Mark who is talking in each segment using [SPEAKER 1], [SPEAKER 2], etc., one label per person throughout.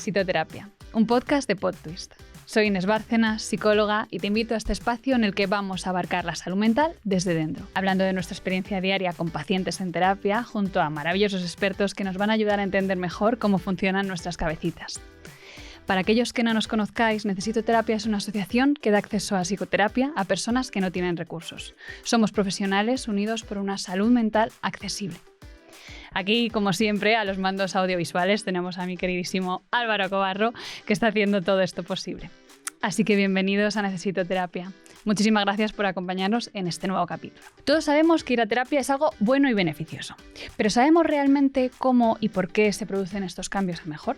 [SPEAKER 1] Necesito Terapia, un podcast de PodTwist. Soy Inés Bárcenas, psicóloga, y te invito a este espacio en el que vamos a abarcar la salud mental desde dentro, hablando de nuestra experiencia diaria con pacientes en terapia, junto a maravillosos expertos que nos van a ayudar a entender mejor cómo funcionan nuestras cabecitas. Para aquellos que no nos conozcáis, Necesito Terapia es una asociación que da acceso a psicoterapia a personas que no tienen recursos. Somos profesionales unidos por una salud mental accesible. Aquí, como siempre, a los mandos audiovisuales tenemos a mi queridísimo Álvaro Cobarro, que está haciendo todo esto posible. Así que bienvenidos a Necesito Terapia. Muchísimas gracias por acompañarnos en este nuevo capítulo. Todos sabemos que ir a terapia es algo bueno y beneficioso, pero ¿sabemos realmente cómo y por qué se producen estos cambios a mejor?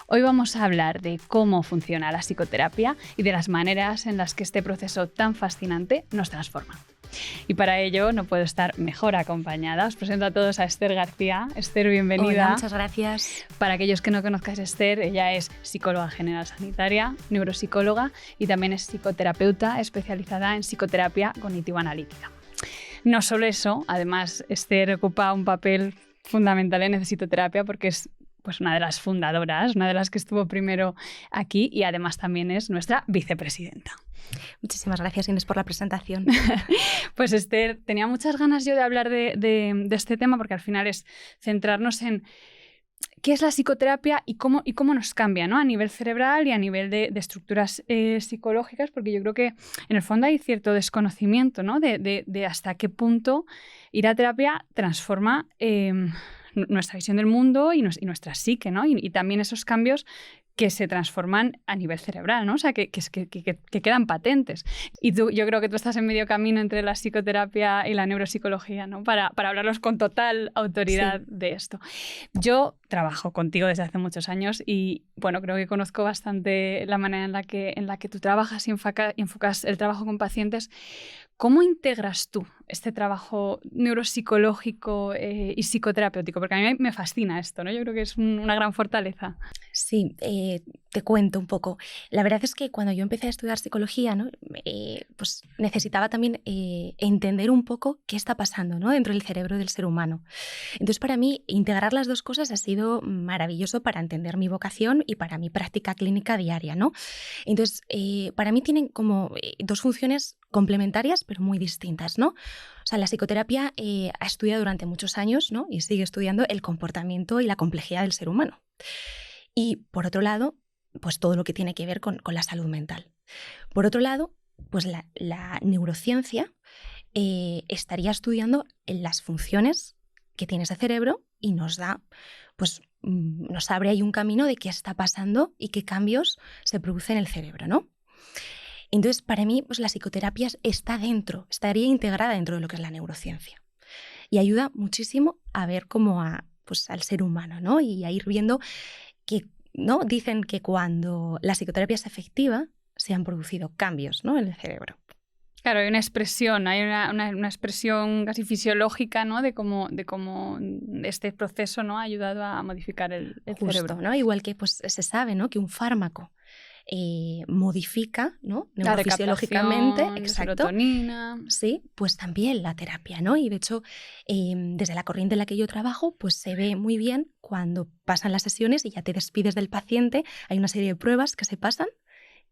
[SPEAKER 1] Hoy vamos a hablar de cómo funciona la psicoterapia y de las maneras en las que este proceso tan fascinante nos transforma. Y para ello no puedo estar mejor acompañada. Os presento a todos a Esther García. Esther, bienvenida.
[SPEAKER 2] Hola, muchas gracias.
[SPEAKER 1] Para aquellos que no conozcáis a Esther, ella es psicóloga general sanitaria, neuropsicóloga y también es psicoterapeuta especializada en psicoterapia cognitivo-analítica. No solo eso, además Esther ocupa un papel fundamental en Necesito Terapia porque es una de las fundadoras, una de las que estuvo primero aquí y además también es nuestra vicepresidenta.
[SPEAKER 2] Muchísimas gracias, Inés, por la presentación.
[SPEAKER 1] Pues Esther, tenía muchas ganas yo de hablar de este tema porque al final es centrarnos en qué es la psicoterapia y cómo nos cambia, ¿no? A nivel cerebral y a nivel de estructuras psicológicas, porque yo creo que en el fondo hay cierto desconocimiento, ¿no? de hasta qué punto ir a terapia transforma nuestra visión del mundo y nuestra psique, ¿no? Y también esos cambios que se transforman a nivel cerebral, ¿no? O sea, que quedan patentes. Y yo creo que tú estás en medio camino entre la psicoterapia y la neuropsicología, ¿no? Para hablarlos con total autoridad de esto. Yo trabajo contigo desde hace muchos años y, bueno, creo que conozco bastante la manera en la que tú trabajas y enfocas el trabajo con pacientes. ¿Cómo integras tú este trabajo neuropsicológico y psicoterapéutico? Porque a mí me fascina esto, ¿no? Yo creo que es una gran fortaleza.
[SPEAKER 2] Sí, te cuento un poco. La verdad es que cuando yo empecé a estudiar psicología, ¿no? Pues necesitaba también entender un poco qué está pasando, ¿no? Dentro del cerebro del ser humano. Entonces, para mí, integrar las dos cosas ha sido maravilloso para entender mi vocación y para mi práctica clínica diaria, ¿no? Entonces, para mí tienen como dos funciones complementarias, pero muy distintas, ¿no? O sea, la psicoterapia ha estudiado durante muchos años, ¿no? Y sigue estudiando el comportamiento y la complejidad del ser humano. Y por otro lado, pues todo lo que tiene que ver con la salud mental. Por otro lado, pues la neurociencia estaría estudiando las funciones que tiene ese cerebro y nos da, pues nos abre ahí un camino de qué está pasando y qué cambios se producen en el cerebro, ¿no? Entonces, para mí, pues la psicoterapia estaría integrada dentro de lo que es la neurociencia y ayuda muchísimo a ver cómo al ser humano, ¿no? Y a ir viendo que, ¿no? Dicen que cuando la psicoterapia es efectiva, se han producido cambios, ¿no? En el cerebro.
[SPEAKER 1] Claro, hay una expresión, hay una expresión casi fisiológica, ¿no? De cómo este proceso, ¿no? Ha ayudado a modificar el cerebro.
[SPEAKER 2] ¿No? Igual que pues, se sabe, ¿no? Que un fármaco modifica, ¿no? Neurofisiológicamente, exacto,
[SPEAKER 1] serotonina.
[SPEAKER 2] Sí, pues también la terapia, ¿no? Y de hecho, desde la corriente en la que yo trabajo, pues se ve muy bien cuando pasan las sesiones y ya te despides del paciente, hay una serie de pruebas que se pasan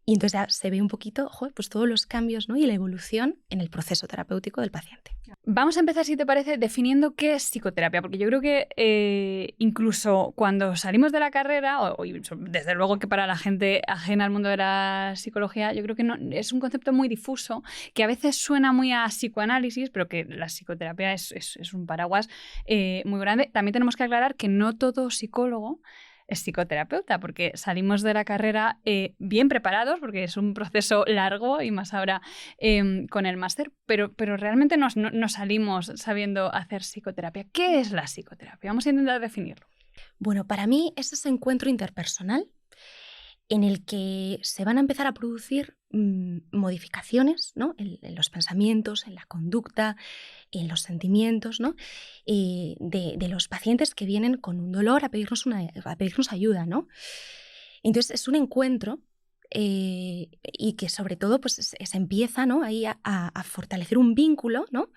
[SPEAKER 2] y entonces ya se ve un poquito, pues todos los cambios, ¿no? Y la evolución en el proceso terapéutico del paciente.
[SPEAKER 1] Vamos a empezar, si te parece, definiendo qué es psicoterapia, porque yo creo que incluso cuando salimos de la carrera, o desde luego que para la gente ajena al mundo de la psicología, yo creo que no, es un concepto muy difuso, que a veces suena muy a psicoanálisis, pero que la psicoterapia es un paraguas muy grande. También tenemos que aclarar que no todo psicólogo es psicoterapeuta, porque salimos de la carrera bien preparados, porque es un proceso largo y más ahora con el máster, pero realmente no salimos sabiendo hacer psicoterapia. ¿Qué es la psicoterapia? Vamos a intentar definirlo.
[SPEAKER 2] Bueno, para mí es ese encuentro interpersonal en el que se van a empezar a producir modificaciones, ¿no? En los pensamientos, en la conducta, en los sentimientos, ¿no? De los pacientes que vienen con un dolor a pedirnos ayuda, ¿no? Entonces es un encuentro y que sobre todo pues, se empieza, ¿no? Ahí a fortalecer un vínculo, ¿no?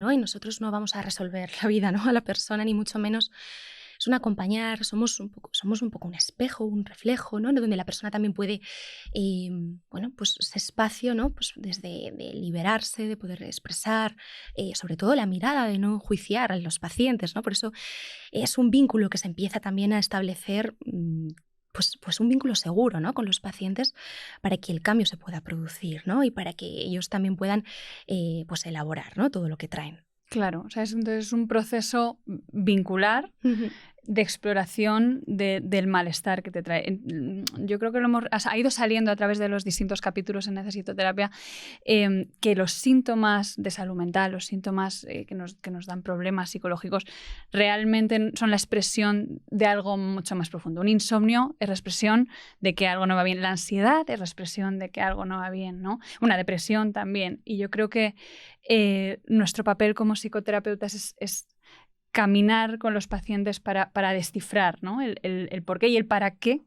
[SPEAKER 2] ¿no? Y nosotros no vamos a resolver la vida, ¿no? A la persona, ni mucho menos. Es un acompañar, somos un poco un espejo, un reflejo, ¿no? Donde la persona también puede, bueno, pues ese espacio, ¿no? Pues desde de liberarse, de poder expresar, sobre todo la mirada, de no enjuiciar a los pacientes, ¿no? Por eso es un vínculo que se empieza también a establecer, pues un vínculo seguro, ¿no? Con los pacientes para que el cambio se pueda producir, ¿no? Y para que ellos también puedan pues elaborar, ¿no? Todo lo que traen.
[SPEAKER 1] Claro, o sea, entonces es un proceso vincular de exploración del malestar que te trae. Yo creo que ha ido saliendo a través de los distintos capítulos en Necesito Terapia, que los síntomas de salud mental, los síntomas que nos dan problemas psicológicos, realmente son la expresión de algo mucho más profundo. Un insomnio es la expresión de que algo no va bien. La ansiedad es la expresión de que algo no va bien, ¿no? Una depresión también. Y yo creo que nuestro papel como psicoterapeutas es caminar con los pacientes para descifrar, ¿no? el porqué y el para qué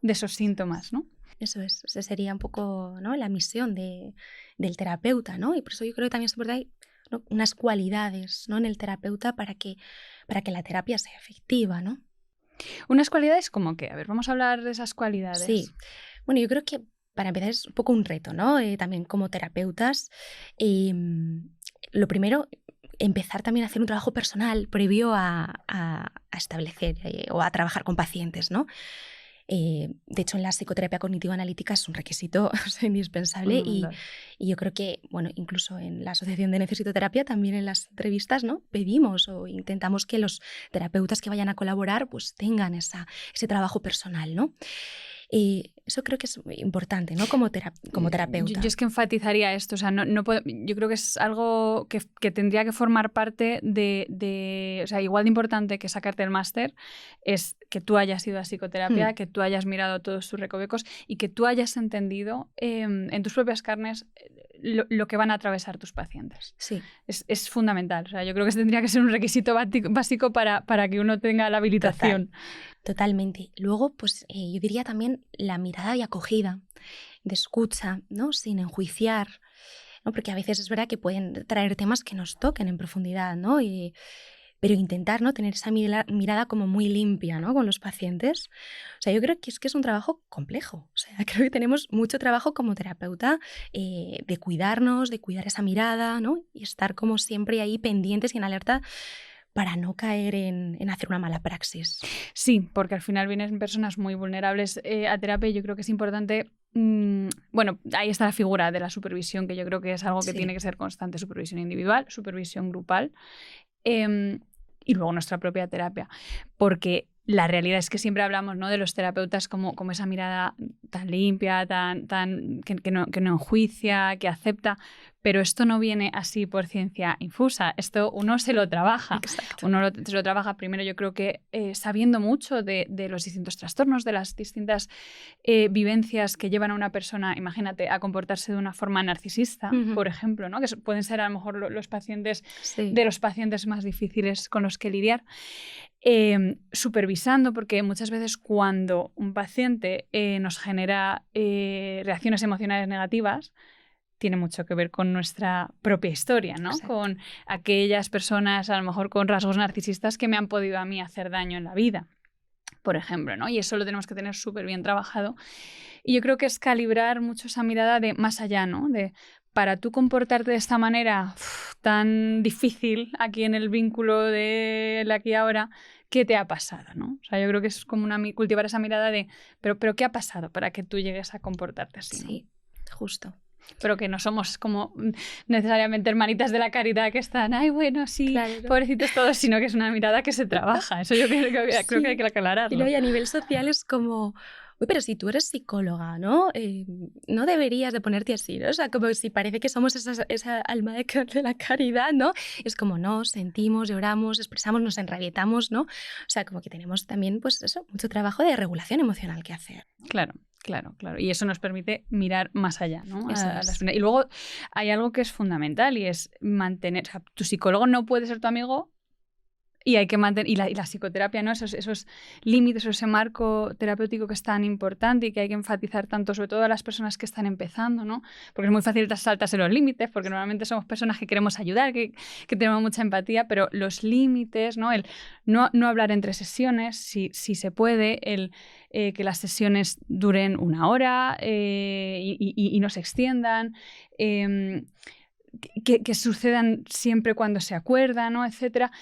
[SPEAKER 1] de esos síntomas, ¿no?
[SPEAKER 2] Eso es, esa sería un poco, ¿no? La misión del terapeuta, ¿no? Y por eso yo creo que también es importante, ¿no? Unas cualidades, ¿no? En el terapeuta para que la terapia sea efectiva, ¿no?
[SPEAKER 1] Unas cualidades como que, a ver, vamos a hablar de esas cualidades.
[SPEAKER 2] Sí, bueno, yo creo que para empezar es un poco un reto, ¿no? También como terapeutas, lo primero, empezar también a hacer un trabajo personal previo a establecer o a trabajar con pacientes, ¿no? De hecho, en la psicoterapia cognitivo analítica es un requisito indispensable y yo creo que, bueno, incluso en la Asociación de Necesito Terapia, también en las entrevistas, ¿no? Pedimos o intentamos que los terapeutas que vayan a colaborar pues tengan ese trabajo personal, ¿no? Eso creo que es importante, ¿no? Como terapeuta.
[SPEAKER 1] Yo es que enfatizaría esto, o sea, no puedo, yo creo que es algo que tendría que formar parte o sea, igual de importante que sacarte el máster es que tú hayas ido a psicoterapia, que tú hayas mirado todos tus recovecos y que tú hayas entendido en tus propias carnes lo que van a atravesar tus pacientes.
[SPEAKER 2] Sí.
[SPEAKER 1] Es fundamental, o sea, yo creo que tendría que ser un requisito básico para que uno tenga la habilitación.
[SPEAKER 2] Totalmente. Luego, pues yo diría también la mirada de acogida, de escucha, ¿no? Sin enjuiciar, ¿no? Porque a veces es verdad que pueden traer temas que nos toquen en profundidad, ¿no? Pero intentar, ¿no? Tener esa mirada como muy limpia, ¿no? Con los pacientes. O sea, yo creo que es un trabajo complejo. O sea, creo que tenemos mucho trabajo como terapeuta de cuidarnos, de cuidar esa mirada, ¿no? Y estar como siempre ahí pendientes y en alerta para no caer en hacer una mala praxis.
[SPEAKER 1] Sí, porque al final vienen personas muy vulnerables a terapia y yo creo que es importante. Bueno, ahí está la figura de la supervisión, que yo creo que es algo que tiene que ser constante: supervisión individual, supervisión grupal y luego nuestra propia terapia. Porque la realidad es que siempre hablamos, ¿no? De los terapeutas como esa mirada tan limpia, que no enjuicia, que acepta, pero esto no viene así por ciencia infusa. Esto uno se lo trabaja.
[SPEAKER 2] Exacto.
[SPEAKER 1] Se lo trabaja primero, yo creo que sabiendo mucho de los distintos trastornos, de las distintas vivencias que llevan a una persona, imagínate, a comportarse de una forma narcisista, por ejemplo, ¿no? Que pueden ser a lo mejor los pacientes de los pacientes más difíciles con los que lidiar. Supervisando, porque muchas veces cuando un paciente nos genera reacciones emocionales negativas, tiene mucho que ver con nuestra propia historia, ¿no?
[SPEAKER 2] Exacto.
[SPEAKER 1] Con aquellas personas a lo mejor con rasgos narcisistas que me han podido a mí hacer daño en la vida, por ejemplo, ¿no? Y eso lo tenemos que tener súper bien trabajado. Y yo creo que es calibrar mucho esa mirada de más allá, ¿no? De para tú comportarte de esta manera tan difícil aquí en el vínculo del aquí y ahora, ¿qué te ha pasado, ¿no? O sea, yo creo que es como cultivar esa mirada de pero ¿qué ha pasado para que tú llegues a comportarte así, ¿no?
[SPEAKER 2] Sí, justo.
[SPEAKER 1] Pero que no somos como necesariamente hermanitas de la caridad que están, ay, bueno, sí, claro, pobrecitos todos, sino que es una mirada que se trabaja. Eso yo creo que hay que aclararlo.
[SPEAKER 2] Y a nivel social es como, uy, pero si tú eres psicóloga, ¿no? No deberías de ponerte así, ¿no? O sea, como si parece que somos esa alma de la caridad, ¿no? Es como, no, sentimos, lloramos, expresamos, nos enrabietamos, ¿no? O sea, como que tenemos también, pues eso, mucho trabajo de regulación emocional que hacer.
[SPEAKER 1] Claro. Y eso nos permite mirar más allá, ¿no?
[SPEAKER 2] Y
[SPEAKER 1] luego hay algo que es fundamental y es mantener... O sea, tu psicólogo no puede ser tu amigo Y hay que mantener, y la psicoterapia, ¿no? Esos límites, ese marco terapéutico que es tan importante y que hay que enfatizar tanto, sobre todo a las personas que están empezando, ¿no? Porque es muy fácil saltarse los límites, porque normalmente somos personas que queremos ayudar, que tenemos mucha empatía, pero los límites, ¿no? El no hablar entre sesiones, si se puede, que las sesiones duren 1 hora y no se extiendan, que sucedan siempre cuando se acuerda, ¿no? Etcétera.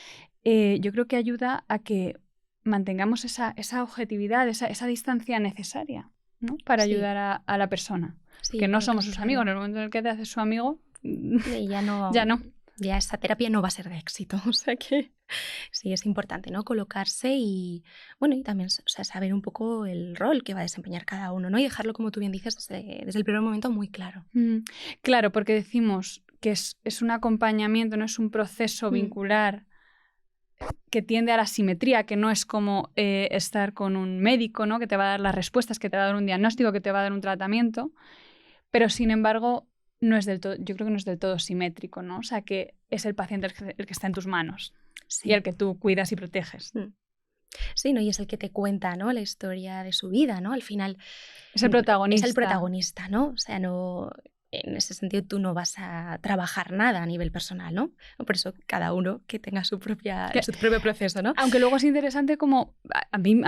[SPEAKER 1] Yo creo que ayuda a que mantengamos esa objetividad, esa distancia necesaria, ¿no? Para ayudar a la persona.
[SPEAKER 2] Sí,
[SPEAKER 1] Que no
[SPEAKER 2] creo
[SPEAKER 1] somos
[SPEAKER 2] que
[SPEAKER 1] sus
[SPEAKER 2] claro.
[SPEAKER 1] amigos. En el momento en el que te haces su amigo,
[SPEAKER 2] ya no. Ya esa terapia no va a ser de éxito. O sea que sí, es importante, ¿no? Colocarse y, bueno, y también, o sea, saber un poco el rol que va a desempeñar cada uno, ¿no? Y dejarlo, como tú bien dices, desde el primer momento muy claro.
[SPEAKER 1] Claro, porque decimos que es un acompañamiento, no es un proceso vincular que tiende a la simetría, que no es como estar con un médico, ¿no? Que te va a dar las respuestas, que te va a dar un diagnóstico, que te va a dar un tratamiento, pero sin embargo no es del todo, yo creo que no es del todo simétrico, ¿no? O sea, que es el paciente el que está en tus manos y el que tú cuidas y proteges.
[SPEAKER 2] Sí, ¿no? Y es el que te cuenta, ¿no? La historia de su vida, ¿no? Al final
[SPEAKER 1] es el protagonista.
[SPEAKER 2] Es el protagonista, ¿no? O sea, no... En ese sentido, tú no vas a trabajar nada a nivel personal, ¿no? Por eso cada uno que tenga su propio proceso, ¿no?
[SPEAKER 1] Aunque luego es interesante como a mí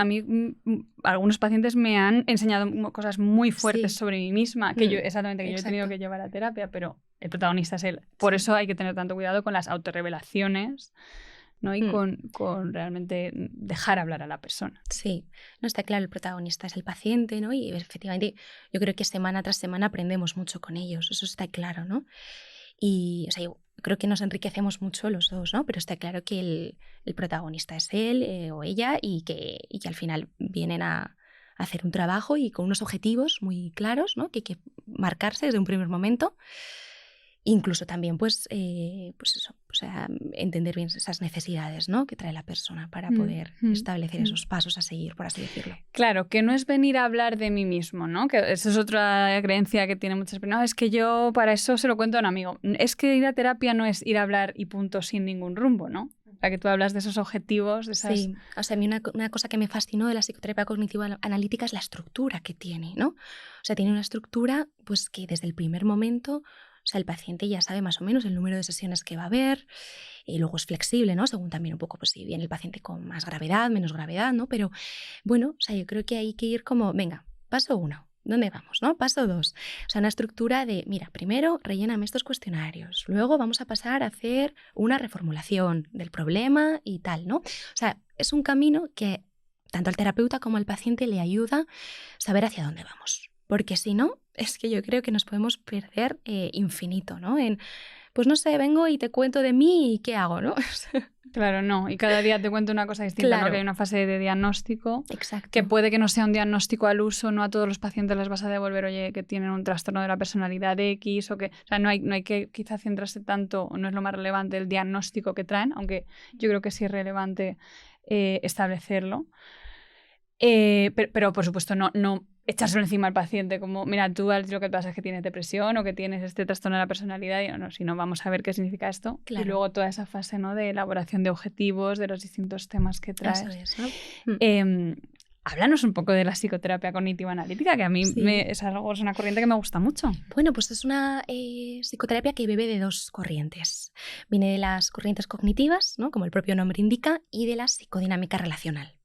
[SPEAKER 1] algunos pacientes me han enseñado cosas muy fuertes sobre mí misma, que yo yo he tenido que llevar a terapia, pero el protagonista es él. Por eso hay que tener tanto cuidado con las autorrevelaciones, ¿no? Y con realmente dejar hablar a la persona.
[SPEAKER 2] Sí, no está claro, el protagonista es el paciente, ¿no? Y efectivamente yo creo que semana tras semana aprendemos mucho con ellos, eso está claro, ¿no? Y, o sea, yo creo que nos enriquecemos mucho los dos, ¿no? Pero está claro que el protagonista es él o ella y que al final vienen a hacer un trabajo y con unos objetivos muy claros, ¿no? Que hay que marcarse desde un primer momento. Incluso también, pues eso, o sea, entender bien esas necesidades, ¿no? Que trae la persona para poder establecer esos pasos a seguir, por así decirlo.
[SPEAKER 1] Claro, que no es venir a hablar de mí mismo, ¿no? Que esa es otra creencia que tiene muchas personas. No, es que yo para eso se lo cuento a un amigo. Es que ir a terapia no es ir a hablar y punto sin ningún rumbo, ¿no? O sea, que tú hablas de esos objetivos, de esas...
[SPEAKER 2] Sí, o sea, a mí una cosa que me fascinó de la psicoterapia cognitiva analítica es la estructura que tiene, ¿no? O sea, tiene una estructura pues que desde el primer momento... O sea, el paciente ya sabe más o menos el número de sesiones que va a haber y luego es flexible, ¿no? Según también un poco, pues si viene el paciente con más gravedad, menos gravedad, ¿no? Pero bueno, o sea, yo creo que hay que ir como, venga, paso 1, ¿dónde vamos, no? Paso 2. O sea, una estructura de, mira, primero relléname estos cuestionarios, luego vamos a pasar a hacer una reformulación del problema y tal, ¿no? O sea, es un camino que tanto al terapeuta como al paciente le ayuda a saber hacia dónde vamos. Porque si no, es que yo creo que nos podemos perder infinito, ¿no? Pues no sé, vengo y te cuento de mí y qué hago, ¿no?
[SPEAKER 1] Claro, no. Y cada día te cuento una cosa distinta, claro. ¿No? Que hay una fase de diagnóstico.
[SPEAKER 2] Exacto.
[SPEAKER 1] Que puede que no sea un diagnóstico al uso, no a todos los pacientes les vas a devolver, oye, que tienen un trastorno de la personalidad X o que... O sea, no hay que quizá centrarse tanto, no es lo más relevante el diagnóstico que traen, aunque yo creo que sí es relevante establecerlo. Pero por supuesto, no echárselo encima al paciente como, mira, tú lo que pasa es que tienes depresión o que tienes este trastorno de la personalidad, y no, sino vamos a ver qué significa esto. Claro. Y luego toda esa fase, ¿no? De elaboración de objetivos, de los distintos temas que traes.
[SPEAKER 2] Eso es, ¿no?
[SPEAKER 1] Háblanos un poco de la psicoterapia cognitiva analítica, que a mí es una corriente que me gusta mucho.
[SPEAKER 2] Bueno, pues es una psicoterapia que bebe de 2 corrientes. Viene de las corrientes cognitivas, ¿no? Como el propio nombre indica, y de la psicodinámica relacional.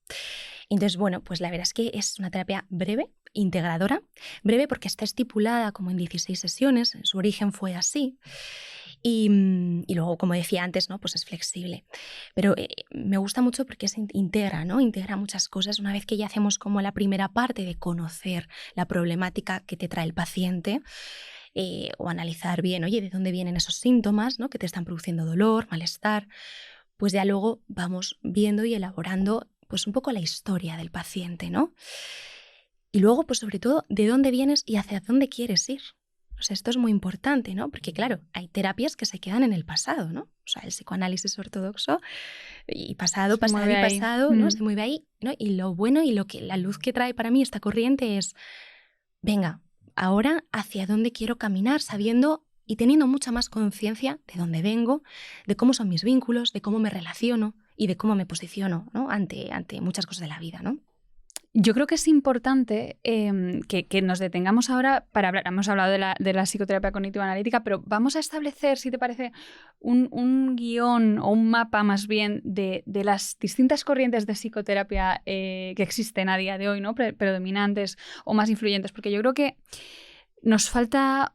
[SPEAKER 2] Entonces, bueno, pues la verdad es que es una terapia breve, integradora. Breve porque está estipulada como en 16 sesiones, su origen fue así. Y luego, como decía antes, ¿no? Pues es flexible. Pero me gusta mucho porque integra, ¿no? Integra muchas cosas. Una vez que ya hacemos como la primera parte de conocer la problemática que te trae el paciente, o analizar bien, oye, de dónde vienen esos síntomas, ¿no? Que te están produciendo dolor, malestar, pues ya luego vamos viendo y elaborando pues un poco la historia del paciente, ¿no? Y luego, pues sobre todo, de dónde vienes y hacia dónde quieres ir. O sea, esto es muy importante, ¿no? Porque claro, hay terapias que se quedan en el pasado, ¿no? O sea, el psicoanálisis ortodoxo y pasado, ¿no? Se mueve ahí, ¿no? Y lo bueno y la luz que trae para mí esta corriente es, venga, ahora hacia dónde quiero caminar, sabiendo y teniendo mucha más conciencia de dónde vengo, de cómo son mis vínculos, de cómo me relaciono y de cómo me posiciono, ¿no? ante muchas cosas de la vida, ¿no?
[SPEAKER 1] Yo creo que es importante que nos detengamos ahora para hablar. Hemos hablado de la psicoterapia cognitivo-analítica, pero vamos a establecer, si te parece, un guión o un mapa más bien de las distintas corrientes de psicoterapia que existen a día de hoy, ¿no? Predominantes o más influyentes, porque yo creo que nos falta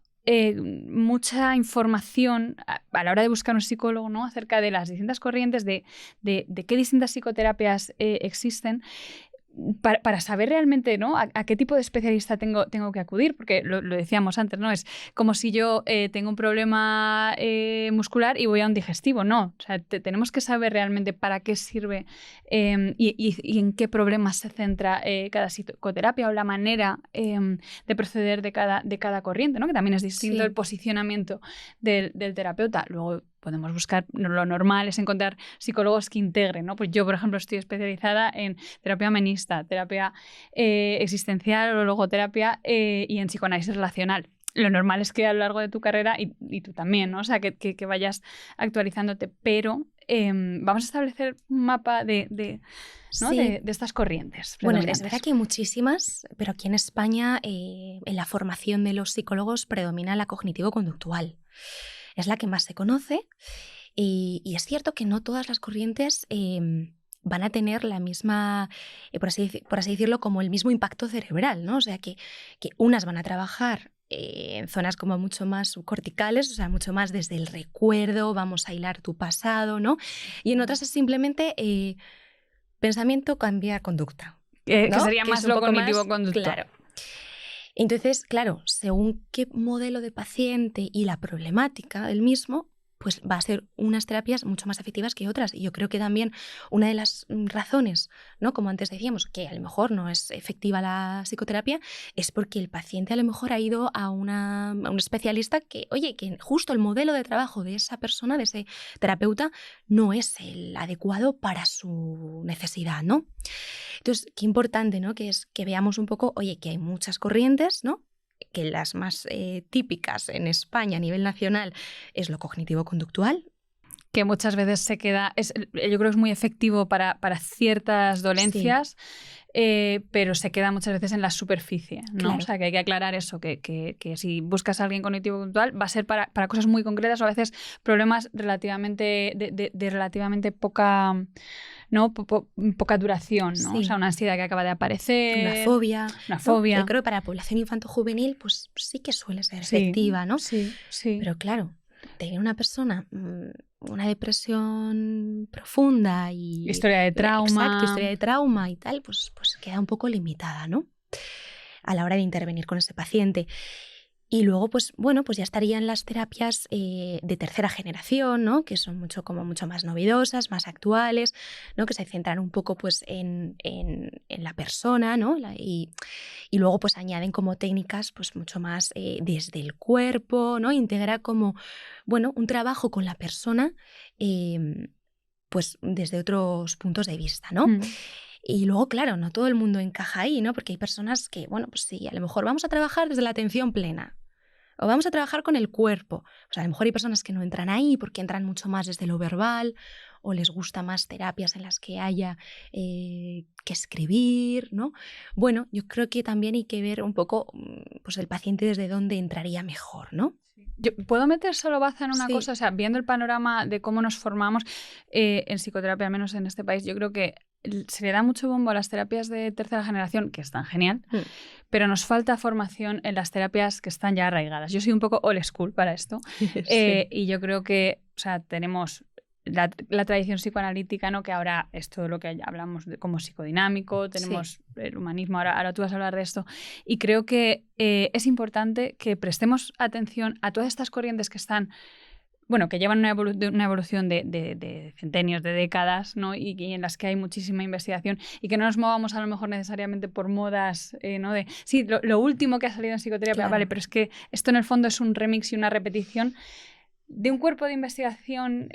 [SPEAKER 1] mucha información a la hora de buscar un psicólogo, ¿no? Acerca de las distintas corrientes, de qué distintas psicoterapias existen. Para saber realmente, ¿no? a qué tipo de especialista tengo que acudir, porque lo decíamos antes, ¿no? Es como si yo tengo un problema muscular y voy a un digestivo, no. O sea, tenemos que saber realmente para qué sirve y en qué problemas se centra cada psicoterapia o la manera de proceder de cada corriente, ¿no? Que también es distinto el posicionamiento del terapeuta. Luego podemos buscar, lo normal es encontrar psicólogos que integren, ¿no? Pues yo, por ejemplo, estoy especializada en terapia humanista, terapia existencial o logoterapia y en psicoanálisis relacional. Lo normal es que a lo largo de tu carrera, y tú también, ¿no? O sea, que vayas actualizándote, pero vamos a establecer un mapa de estas corrientes.
[SPEAKER 2] Bueno, es verdad que hay muchísimas, pero aquí en España en la formación de los psicólogos predomina la cognitivo-conductual. Es la que más se conoce y es cierto que no todas las corrientes van a tener la misma, por así decirlo, como el mismo impacto cerebral, ¿no? O sea, que unas van a trabajar en zonas como mucho más subcorticales, o sea, mucho más desde el recuerdo, vamos a hilar tu pasado, ¿no? Y en otras es simplemente pensamiento cambia conducta, ¿no?
[SPEAKER 1] Que sería más lo cognitivo-conductual.
[SPEAKER 2] Claro. Entonces, claro, según qué modelo de paciente y la problemática del mismo, pues va a ser unas terapias mucho más efectivas que otras. Y yo creo que también una de las razones, ¿no? Como antes decíamos, que a lo mejor no es efectiva la psicoterapia, es porque el paciente a lo mejor ha ido a un especialista que, oye, que justo el modelo de trabajo de esa persona, de ese terapeuta, no es el adecuado para su necesidad, ¿no? Entonces, qué importante, ¿no? Que es que veamos un poco, oye, que hay muchas corrientes, ¿no? Que las más típicas en España a nivel nacional es lo cognitivo-conductual.
[SPEAKER 1] Que muchas veces se queda, yo creo que es muy efectivo para ciertas dolencias, pero se queda muchas veces en la superficie, ¿no?
[SPEAKER 2] Claro.
[SPEAKER 1] O sea, que hay que aclarar eso, que si buscas a alguien cognitivo-conductual va a ser para cosas muy concretas o a veces problemas relativamente de relativamente poca... ¿no? Poca duración, ¿no?
[SPEAKER 2] Sí.
[SPEAKER 1] O sea, una ansiedad que acaba de aparecer.
[SPEAKER 2] Una fobia.
[SPEAKER 1] Una fobia.
[SPEAKER 2] Yo creo que para la población infanto-juvenil pues sí que suele ser efectiva, ¿no?
[SPEAKER 1] Sí.
[SPEAKER 2] Pero claro, tener una persona una depresión profunda y...
[SPEAKER 1] Historia de trauma.
[SPEAKER 2] Exacto, historia de trauma y tal, pues queda un poco limitada, ¿no? A la hora de intervenir con ese paciente. Y luego, pues bueno, pues ya estarían las terapias de tercera generación, ¿no? Que son mucho más novedosas, más actuales, ¿no? Que se centran un poco pues en la persona, ¿no? Y luego pues añaden como técnicas pues mucho más desde el cuerpo, ¿no? Integra como, bueno, un trabajo con la persona pues desde otros puntos de vista, ¿no? Y luego, claro, no todo el mundo encaja ahí, ¿no? Porque hay personas que, bueno, pues sí, a lo mejor vamos a trabajar desde la atención plena. O vamos a trabajar con el cuerpo. Pues a lo mejor hay personas que no entran ahí porque entran mucho más desde lo verbal o les gusta más terapias en las que haya que escribir, ¿no? Bueno, yo creo que también hay que ver un poco pues el paciente desde dónde entraría mejor, ¿no?
[SPEAKER 1] Yo puedo meter solo baza en una cosa, o sea, viendo el panorama de cómo nos formamos en psicoterapia, al menos en este país, yo creo que se le da mucho bombo a las terapias de tercera generación, que están genial, pero nos falta formación en las terapias que están ya arraigadas. Yo soy un poco old school para esto y yo creo que, o sea, tenemos la tradición psicoanalítica, ¿no? Que ahora es todo lo que hablamos como psicodinámico, tenemos el humanismo, ahora tú vas a hablar de esto, y creo que es importante que prestemos atención a todas estas corrientes que están, bueno, que llevan una evolución de centenios, de décadas, ¿no? Y en las que hay muchísima investigación y que no nos movamos a lo mejor necesariamente por modas, ¿no? De sí, lo último que ha salido en psicoterapia, claro. Vale, pero es que esto en el fondo es un remix y una repetición de un cuerpo de investigación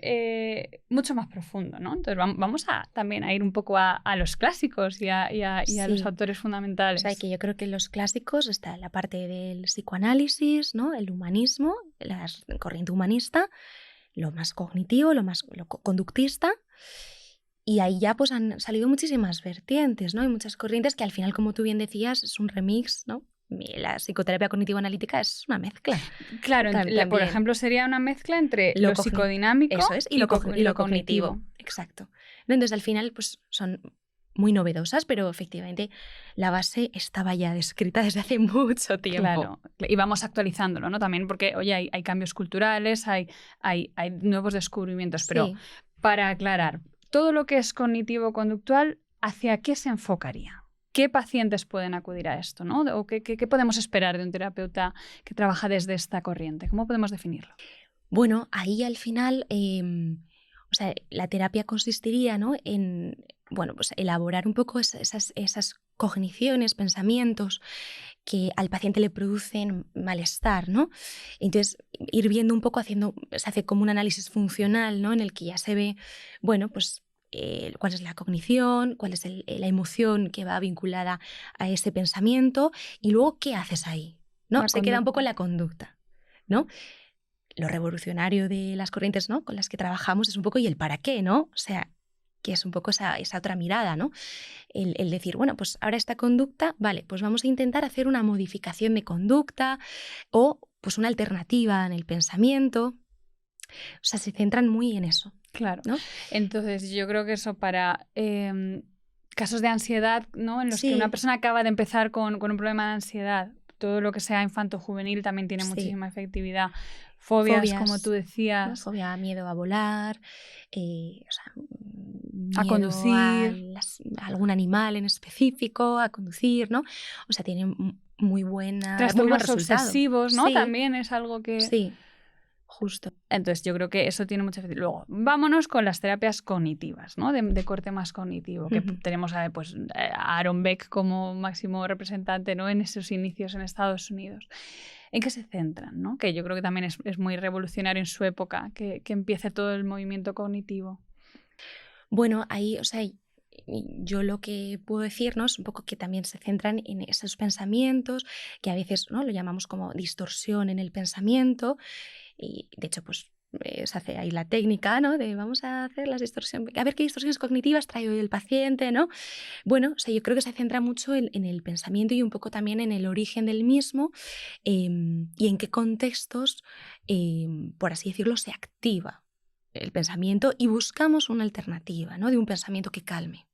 [SPEAKER 1] mucho más profundo, ¿no? Entonces vamos también a ir un poco a los clásicos y a los autores fundamentales.
[SPEAKER 2] O sea, que yo creo que en los clásicos está la parte del psicoanálisis, ¿no? El humanismo, la corriente humanista, lo más cognitivo, lo conductista. Y ahí ya pues han salido muchísimas vertientes, ¿no? Hay muchas corrientes que al final, como tú bien decías, es un remix, ¿no? La psicoterapia cognitivo-analítica es una mezcla.
[SPEAKER 1] Claro,
[SPEAKER 2] También.
[SPEAKER 1] por ejemplo, sería una mezcla entre
[SPEAKER 2] Lo
[SPEAKER 1] lo psicodinámico
[SPEAKER 2] eso es, y lo cognitivo. Exacto. ¿No? Entonces, al final, pues son muy novedosas, pero efectivamente la base estaba ya descrita desde hace mucho tiempo.
[SPEAKER 1] Claro, y vamos actualizándolo, ¿no? También porque, oye, hay cambios culturales, hay nuevos descubrimientos, pero para aclarar, todo lo que es cognitivo-conductual, ¿hacia qué se enfocaría? ¿Qué pacientes pueden acudir a esto, ¿no? ¿O qué podemos esperar de un terapeuta que trabaja desde esta corriente? ¿Cómo podemos definirlo?
[SPEAKER 2] Bueno, ahí al final, o sea, la terapia consistiría, ¿no? en, bueno, pues elaborar un poco esas cogniciones, pensamientos que al paciente le producen malestar, ¿no? Entonces, ir viendo un poco, se hace como un análisis funcional, ¿no? En el que ya se ve, bueno, pues cuál es la cognición, cuál es la emoción que va vinculada a ese pensamiento y luego qué haces ahí, ¿no? Se queda un poco la conducta, ¿no? Lo revolucionario de las corrientes, ¿no? Con las que trabajamos es un poco y el para qué, ¿no? O sea, que es un poco esa otra mirada, ¿no? El decir, bueno, pues ahora esta conducta, vale, pues vamos a intentar hacer una modificación de conducta o pues una alternativa en el pensamiento. O sea, se centran muy en eso.
[SPEAKER 1] Claro.
[SPEAKER 2] ¿No?
[SPEAKER 1] Entonces, yo creo que eso para casos de ansiedad, ¿no? En los que una persona acaba de empezar con un problema de ansiedad, todo lo que sea infanto-juvenil también tiene muchísima efectividad. Fobias, como tú decías.
[SPEAKER 2] ¿No? Fobia, miedo a volar, o sea,
[SPEAKER 1] a conducir.
[SPEAKER 2] A algún animal en específico, a conducir, ¿no? O sea, tiene muy buena
[SPEAKER 1] trastornos obsesivos, ¿no?
[SPEAKER 2] Sí.
[SPEAKER 1] También es algo que...
[SPEAKER 2] Sí, justo.
[SPEAKER 1] Entonces, yo creo que eso tiene mucho efecto. Luego, vámonos con las terapias cognitivas, ¿no? De corte más cognitivo, que tenemos a Aaron Beck como máximo representante, ¿no? En esos inicios en Estados Unidos. ¿En qué se centran, ¿no? Que yo creo que también es muy revolucionario en su época, que empiece todo el movimiento cognitivo.
[SPEAKER 2] Bueno, ahí, o sea, yo lo que puedo decirnos es un poco que también se centran en esos pensamientos, que a veces, ¿no? Lo llamamos como distorsión en el pensamiento, y de hecho, pues se hace ahí la técnica, ¿no? De vamos a hacer las distorsiones, a ver qué distorsiones cognitivas trae hoy el paciente, ¿no? Bueno, o sea, yo creo que se centra mucho en el pensamiento y un poco también en el origen del mismo y en qué contextos, por así decirlo, se activa el pensamiento y buscamos una alternativa, ¿no? De un pensamiento que calme.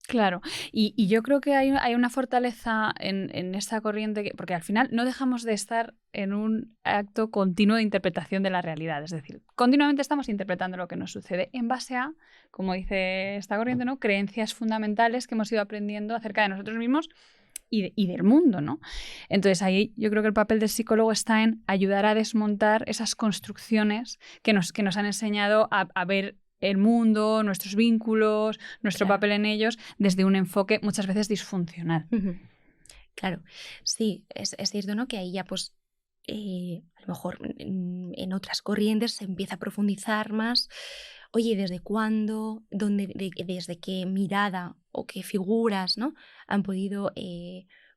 [SPEAKER 1] Claro, y yo creo que hay una fortaleza en esta corriente, porque al final no dejamos de estar en un acto continuo de interpretación de la realidad, es decir, continuamente estamos interpretando lo que nos sucede en base a, como dice esta corriente, ¿no? Creencias fundamentales que hemos ido aprendiendo acerca de nosotros mismos y del mundo, ¿no? Entonces ahí yo creo que el papel del psicólogo está en ayudar a desmontar esas construcciones que nos han enseñado a ver el mundo, nuestros vínculos, nuestro papel en ellos, desde un enfoque muchas veces disfuncional.
[SPEAKER 2] Claro, sí, es cierto, ¿no? Que ahí ya pues a lo mejor en otras corrientes se empieza a profundizar más. Oye, ¿desde cuándo? ¿Desde qué mirada o qué figuras, ¿no? Han podido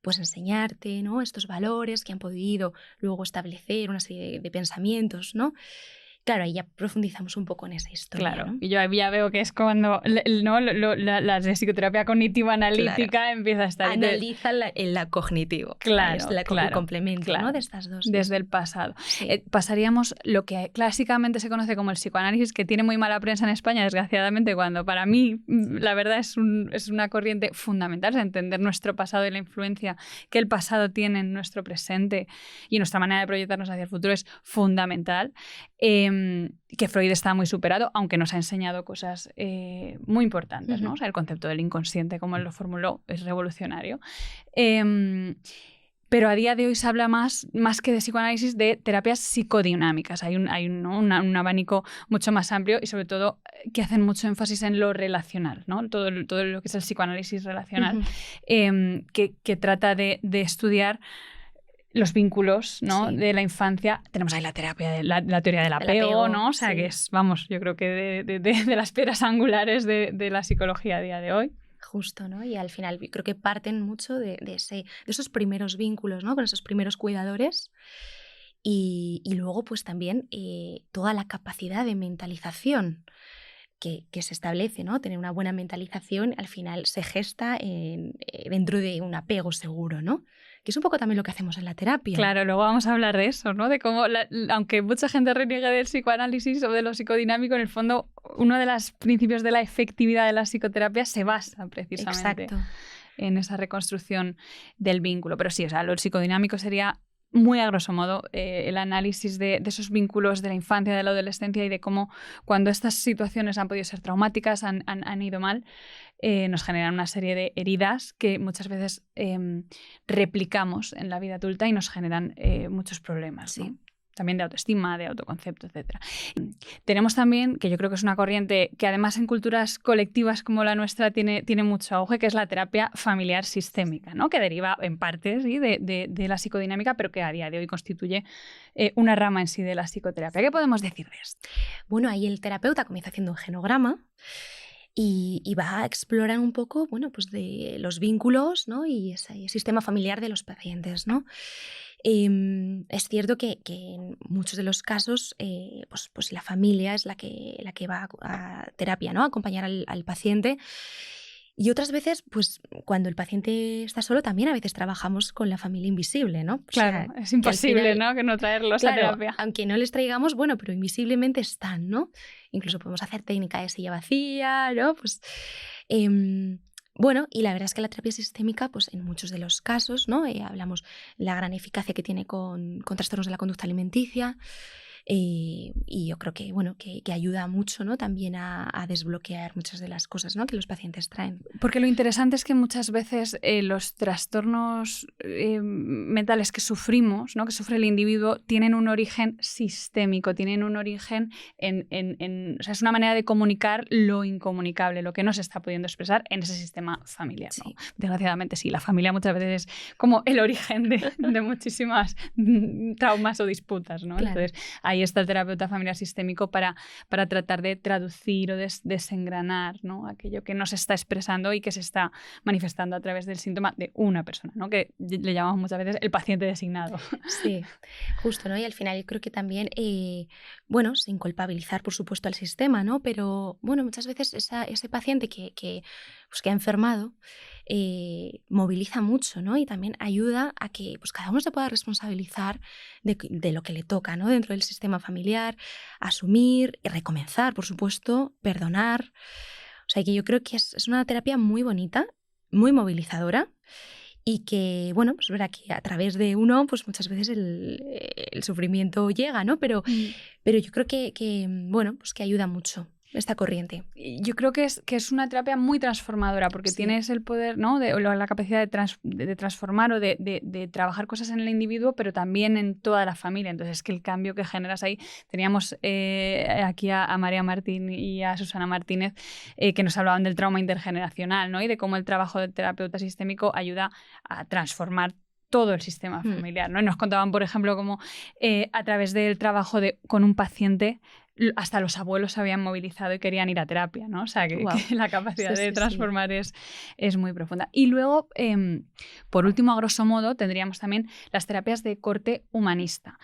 [SPEAKER 2] pues enseñarte, ¿no? Estos valores que han podido luego establecer una serie de pensamientos, ¿no? Claro, ahí ya profundizamos un poco en esa historia.
[SPEAKER 1] Claro,
[SPEAKER 2] ¿no?
[SPEAKER 1] y yo ya veo que es cuando las de psicoterapia cognitiva-analítica empieza a estar...
[SPEAKER 2] Analiza la cognitivo.
[SPEAKER 1] Claro,
[SPEAKER 2] el complemento, ¿no? De estas dos.
[SPEAKER 1] Desde el pasado.
[SPEAKER 2] Sí.
[SPEAKER 1] Pasaríamos lo que clásicamente se conoce como el psicoanálisis, que tiene muy mala prensa en España, desgraciadamente, cuando para mí la verdad es una corriente fundamental, es entender nuestro pasado y la influencia que el pasado tiene en nuestro presente y nuestra manera de proyectarnos hacia el futuro es fundamental. Que Freud está muy superado, aunque nos ha enseñado cosas muy importantes, ¿no? O sea, el concepto del inconsciente, como él lo formuló, es revolucionario. Pero a día de hoy se habla más que de psicoanálisis, de terapias psicodinámicas. Hay un abanico mucho más amplio y sobre todo que hacen mucho énfasis en lo relacional, ¿no? Todo lo que es el psicoanálisis relacional, que trata de estudiar los vínculos, ¿no? De la infancia. Tenemos ahí la terapia, la teoría del apego, ¿no? O sea, que es, vamos, yo creo que de las piedras angulares de la psicología a día de hoy.
[SPEAKER 2] Justo, ¿no? Y al final creo que parten mucho de esos primeros vínculos, ¿no? Con esos primeros cuidadores y luego pues también toda la capacidad de mentalización que se establece, ¿no? Tener una buena mentalización, al final se gesta dentro de un apego seguro, ¿no? Que es un poco también lo que hacemos en la terapia.
[SPEAKER 1] Claro, luego vamos a hablar de eso, ¿no? De cómo, aunque mucha gente reniegue del psicoanálisis o de lo psicodinámico, en el fondo, uno de los principios de la efectividad de la psicoterapia se basa precisamente en esa reconstrucción del vínculo. Pero sí, o sea, lo psicodinámico sería, muy a grosso modo, el análisis de esos vínculos de la infancia, de la adolescencia y de cómo cuando estas situaciones han podido ser traumáticas, han ido mal, nos generan una serie de heridas que muchas veces replicamos en la vida adulta y nos generan muchos problemas, ¿no?
[SPEAKER 2] Sí.
[SPEAKER 1] También de autoestima, de autoconcepto, etc. Tenemos también, que yo creo que es una corriente que además en culturas colectivas como la nuestra tiene mucho auge, que es la terapia familiar sistémica, ¿no? Que deriva en parte, ¿sí?, de la psicodinámica, pero que a día de hoy constituye una rama en sí de la psicoterapia. ¿Qué podemos decir de esto?
[SPEAKER 2] Bueno, ahí el terapeuta comienza haciendo un genograma y va a explorar un poco, bueno, pues de los vínculos, ¿no? Y ese sistema familiar de los pacientes, ¿no? Es cierto que en muchos de los casos pues la familia es la que va a terapia, ¿no? A acompañar al paciente. Y otras veces, pues cuando el paciente está solo, también a veces trabajamos con la familia invisible, ¿no?
[SPEAKER 1] Claro, es imposible, ¿no?, que no traerlos a terapia.
[SPEAKER 2] Aunque no les traigamos, bueno, pero invisiblemente están, ¿no? Incluso podemos hacer técnica de silla vacía, ¿no? Pues, bueno, y la verdad es que la terapia sistémica, pues en muchos de los casos, ¿no? Hablamos la gran eficacia que tiene con trastornos de la conducta alimenticia. Y yo creo que, bueno, que ayuda mucho, ¿no? También a desbloquear muchas de las cosas, ¿no?, que los pacientes traen.
[SPEAKER 1] Porque lo interesante es que muchas veces los trastornos mentales que sufrimos, ¿no?, que sufre el individuo, tienen un origen sistémico, tienen un origen o sea, es una manera de comunicar lo incomunicable, lo que no se está pudiendo expresar en ese sistema familiar, ¿no?
[SPEAKER 2] Sí.
[SPEAKER 1] Desgraciadamente sí, la familia muchas veces es como el origen de muchísimas traumas o disputas, ¿no?
[SPEAKER 2] Claro.
[SPEAKER 1] Entonces, ahí está el terapeuta familiar sistémico para tratar de traducir o desengranar, ¿no?, aquello que no se está expresando y que se está manifestando a través del síntoma de una persona, ¿no?, que le llamamos muchas veces el paciente designado.
[SPEAKER 2] Sí, justo, ¿no? Y al final yo creo que también, bueno, sin culpabilizar, por supuesto, al sistema, ¿no? Pero, bueno, muchas veces ese paciente que ha enfermado moviliza mucho, ¿no? Y también ayuda a que pues, cada uno se pueda responsabilizar de lo que le toca, ¿no?, dentro del sistema familiar, asumir y recomenzar, por supuesto, perdonar. O sea, que yo creo que es una terapia muy bonita, muy movilizadora y que, bueno, pues verá que a través de uno, pues muchas veces el sufrimiento llega, ¿no? Pero yo creo que, bueno, pues que ayuda mucho esta corriente.
[SPEAKER 1] Yo creo que es una terapia muy transformadora porque
[SPEAKER 2] Sí.
[SPEAKER 1] tienes el poder, ¿no?, la capacidad de transformar o de trabajar cosas en el individuo, pero también en toda la familia. Entonces, es que el cambio que generas ahí... Teníamos aquí a María Martín y a Susana Martínez que nos hablaban del trauma intergeneracional, ¿no?, y de cómo el trabajo del terapeuta sistémico ayuda a transformar todo el sistema familiar, ¿no? Y nos contaban, por ejemplo, cómo a través del trabajo con un paciente hasta los abuelos se habían movilizado y querían ir a terapia, ¿no? O sea, que la capacidad de transformar es muy profunda. Y luego, por último, a grosso modo, tendríamos también las terapias de corte humanista.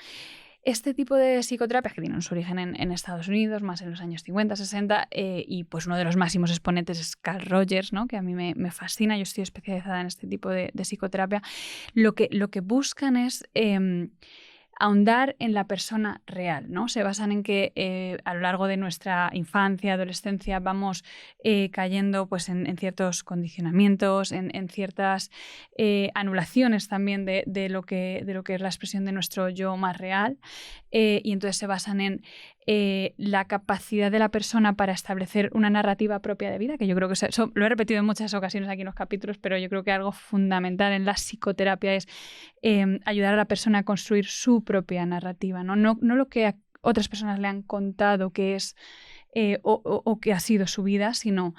[SPEAKER 1] Este tipo de psicoterapias, que tienen su origen en Estados Unidos, más en los años 50, 60, y pues uno de los máximos exponentes es Carl Rogers, ¿no?, que a mí me fascina. Yo estoy especializada en este tipo de psicoterapia. Lo que buscan es ahondar en la persona real, ¿no? Se basan en que a lo largo de nuestra infancia, adolescencia, vamos cayendo pues, en ciertos condicionamientos, en ciertas anulaciones también de lo que es la expresión de nuestro yo más real, y entonces se basan en la capacidad de la persona para establecer una narrativa propia de vida, que yo creo que eso lo he repetido en muchas ocasiones aquí en los capítulos, pero yo creo que algo fundamental en la psicoterapia es ayudar a la persona a construir su propia narrativa, ¿no? No lo que a otras personas le han contado que es o que ha sido su vida, sino